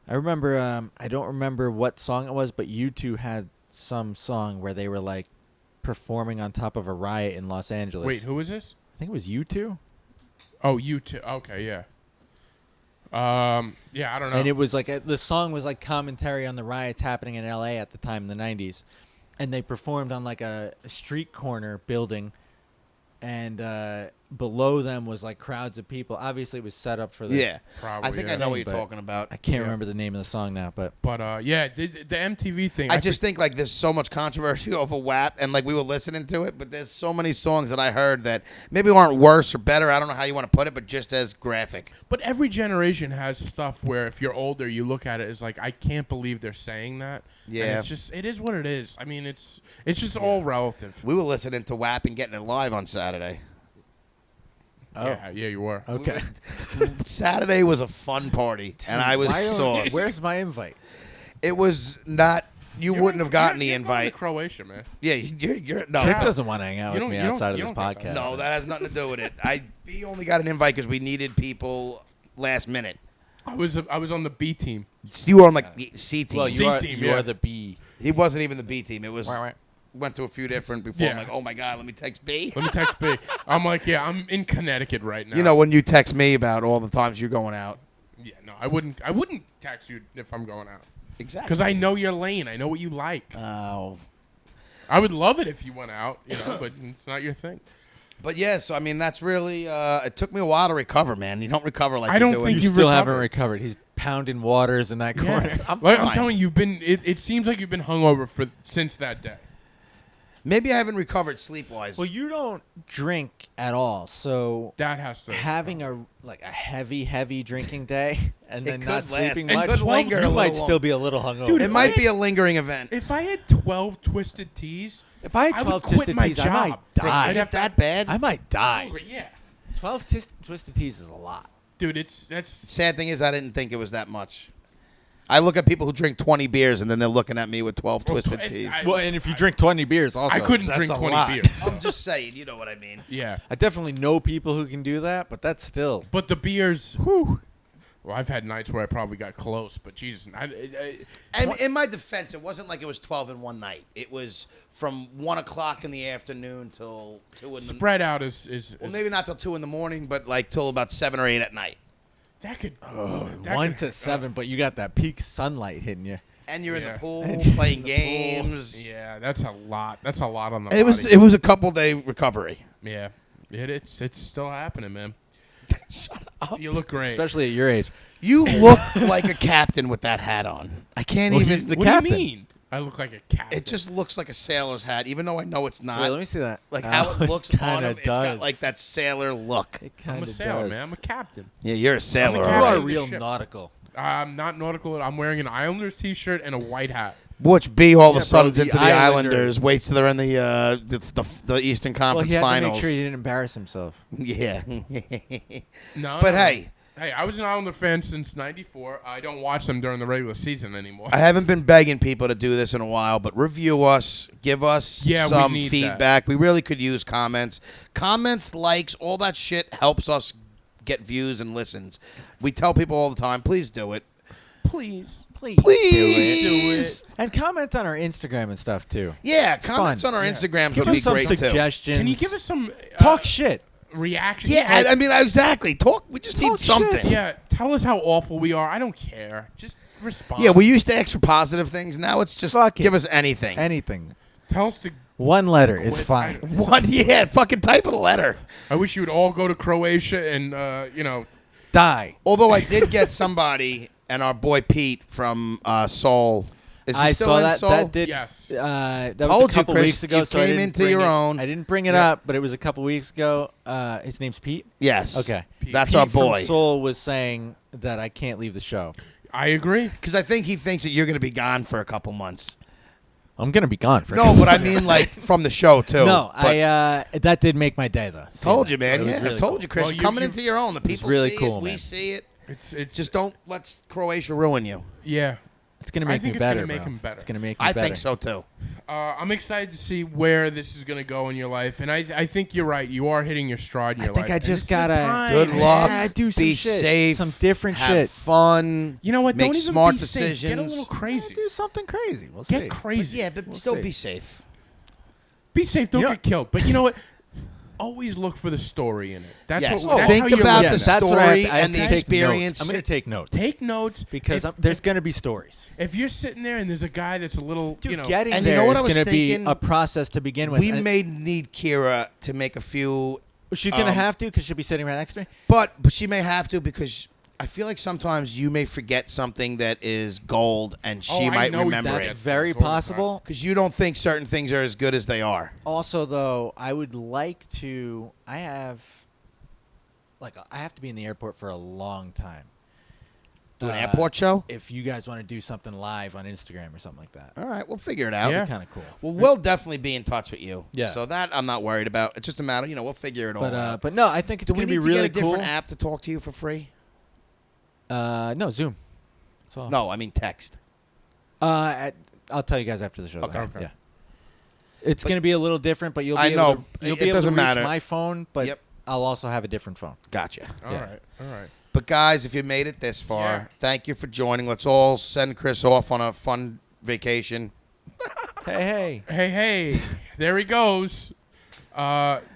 I remember. I don't remember what song it was, but U2 had some song where they were like performing on top of a riot in Los Angeles. Wait, who is this? I think it was U2, Oh, you too. Okay, yeah. Yeah, I don't know. and it was like the song was like commentary on the riots happening in L.A. at the time in the '90s, and they performed on like a street corner building, and below them was like crowds of people. Obviously, it was set up for the. Yeah. Probably, I think yeah. I know what you're But talking about. I can't Yeah. remember the name of the song now, but But yeah, the MTV thing. I just think like there's so much controversy over WAP, and like we were listening to it, but there's so many songs that I heard that maybe aren't worse or better. I don't know how you want to put it, but just as graphic. But every generation has stuff where if you're older, you look at it as like, I can't believe they're saying that. And Yeah. it's just, it is what it is. I mean, it's just all relative. We were listening to WAP and getting it live on Saturday. Yeah, you were. okay. Saturday was a fun party, and I was Why don't- sauced. Where's my invite? It was not. You wouldn't have gotten the you're going to invite. Croatia, man. Yeah, you're no. Trick doesn't want to hang out You with don't- me you don't- outside of you this don't get that. podcast. No, that has nothing to do with it. We only got an invite because we needed people last minute. I was on the B team. You were on like the C team. Well, C you are team, you yeah. are the B. He wasn't even the B team. It was Right. went to a few different before. I'm Yeah. like, oh my god, let me text B. Let me text B. I'm like, yeah, I'm in Connecticut right now. You know when you text me about all the times you're going out. Yeah, no, I wouldn't text you if I'm going out Exactly. because I know your lane. I know what you like. Oh. I would love it if you went out, but it's not your thing. But yeah, so I mean that's really. It took me a while to recover, man. You don't recover like I you don't do think in- You You've still recovered. haven't recovered. He's pounding waters in that corner. Yes. I'm I'm fine. telling you, it seems like you've been hungover since that day. Maybe I haven't recovered sleep wise. Well, you don't drink at all, so That has to having a heavy drinking day and It then could not last. sleeping It much, could linger a you little might long. still be a little hungover. Dude, it if might I- be a lingering event. If I had 12 twisted teas, If I had I 12 would quit twisted my teas, I job. might Bro, die. Is it that bad? I might die. yeah, 12 twisted teas is a lot. dude, that's Sad thing is, I didn't think it was that much. I look at people who drink 20 beers and then they're looking at me with 12 Well, twisted tw- teas. I- Well, and if you drink 20 beers also, I couldn't that's drink a 20 lot. beers. I'm just saying, you know what I mean. Yeah, I definitely know people who can do that, but that's still. but the beers, whew. Well, I've had nights where I probably got close, but Jesus, And in my defense, it wasn't like it was 12 in one night. It was from 1 o'clock in the afternoon till 2 in the spread out is Well, maybe not till 2 in the morning, but like till about 7 or 8 at night. That could. that 1 could- to 7, but you got that peak sunlight hitting you. And you're in Yeah. the pool playing games. Yeah, that's a lot. That's a lot on the. It was a couple day recovery. Yeah, it's still happening, man. Shut up. You look great. Especially at your age. You look like a captain with that hat on. I can't Well, even. he's the what captain. do you mean? I look like a captain. It just looks like a sailor's hat, even though I know it's not. Wait, let me see that. Like how it looks on kinda him, it's got like that sailor look. It I'm kind a of sailor, does. man. I'm a captain. Yeah, you're a sailor. I'm a You all captain. right. are real Ship. nautical. I'm not nautical. I'm wearing an Islanders t-shirt and a white hat. Which B all of Yeah, a sudden bro, into the the Islanders. Islanders. Waits till they're in the Eastern Well, Conference he had Finals. to make sure he didn't embarrass himself. Yeah. No, But no. hey, Hey, I was an Islander fan since '94. I don't watch them during the regular season anymore. I haven't been begging people to do this in a while, but review us, give us Yeah, we some need feedback. We really could use comments. Comments, likes, all that shit helps us get views and listens. We tell people all the time, please do it. Please. Please, Please. do it. And comment on our Instagram and stuff too. Yeah, It's comments fun. on our Yeah. Instagrams Give would be us some great too. suggestions. Can you give us some talk shit? reaction? Yeah, I mean, exactly. Talk. We just need Talk something. shit. Yeah, tell us how awful we are. I don't care. Just respond. Yeah, we used to ask for positive things. Now it's just Fuck it. give us anything. Anything. tell us to. 1 letter is Quit. fine. What? Yeah, fucking type of a letter. I wish you would all go to Croatia and Die. Although I did get somebody and our boy Pete from Seoul. Is he I still saw in that. Seoul? That did. Yes. That Told was you, a couple Chris, weeks ago. you so I came didn't into bring your it- own. I didn't bring it Yeah. up, but it was a couple weeks ago. His name's Pete. Yes. Okay. That's Pete our boy. from Seoul was saying that I can't leave the show. I agree. Because I think he thinks that you're going to be gone for a couple months. I'm gonna be gone for. No, but I mean like from the show too. No, But that did make my day though. seeing told that. you, man. It was Yeah, really I told cool. you, Chris. Well, you're you- coming you- into your own. The people really see cool, it. We man. see it. It's Just don't let Croatia ruin you. yeah. It's gonna I make think me it's gonna better. make bro. him better. It's gonna make me I better. think so too. I'm excited to see where this is going to go in your life, and I think you're right. You are hitting your stride in I your think life. I and just this is the gotta- time, Good man. luck. Yeah, do some be shit. safe. Some different have shit. Fun. You know what? Make Don't even smart be safe. Get a decisions. little crazy. Do something crazy. We'll Get see. crazy. Yeah, but We'll still see. be safe. Be safe. Don't You know- get killed. But you know what? Always look for the story in it. That's Yes. what. That's Think how you're about looking the at it. that's what I have story to, I have and to the take experience. Notes. I'm gonna take notes Take notes because if, there's gonna be stories. if you're sitting there and there's a guy that's a little, Dude, you know, getting And you there know what is I was gonna be thinking? a process to begin with. We And may need Kira to make a few, she's gonna have to because she'll be sitting right next to me. but she may have to because I feel like sometimes you may forget something that is gold and Oh, she I might know remember That's it. very All the time. possible. Because you don't think certain things are as good as they are. Also, though, I would like to. I have to be in the airport for a long time. Do an airport show? If you guys want to do something live on Instagram or something like that, All right, we'll figure it out. Yeah. kind of cool. Well, we'll definitely be in touch with you. Yeah. So that I'm not worried about. It's just a matter, we'll figure it all out. But no, I think it's Do we gonna need be to really get a cool. different app to talk to you for free? No, Zoom. That's all. No, I mean text. I'll tell you guys after the show. Okay. though. Okay. Yeah. It's going to be a little different, but you'll be I able know. to, you'll It be able doesn't to reach matter. my phone, but Yep. I'll also have a different phone. Gotcha. all Yeah. right, all right. But guys, if you made it this far, Yeah. thank you for joining. Let's all send Chris off on a fun vacation. Hey. Hey, there he goes.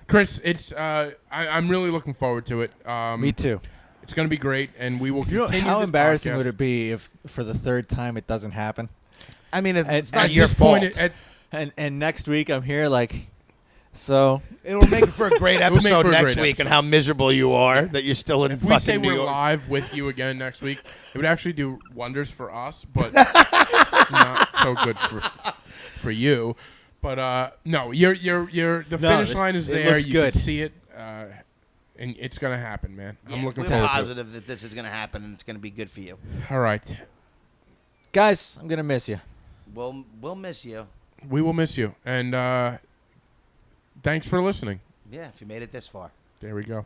Chris, it's I'm really looking forward to it. Me too. It's going to be great, and we will You know, continue. how this embarrassing podcast. would it be if for the third time it doesn't happen? I mean, it's At not At your this fault. point, And next week I'm here like, so It'll make for a great It'll make episode for a next great week and episode. how miserable you are that you're still in if we say fucking New we're York. live with you again next week, it would actually do wonders for us, but not so good for you. But no, you're the finish this- line is it there. looks You good. can see it, and it's gonna happen, man. I'm looking we're forward to it. positive that this is going to happen and it's going to be good for you. All right, guys, I'm gonna miss you. We'll miss you. we will miss you, and thanks for listening. Yeah, if you made it this far. There we go.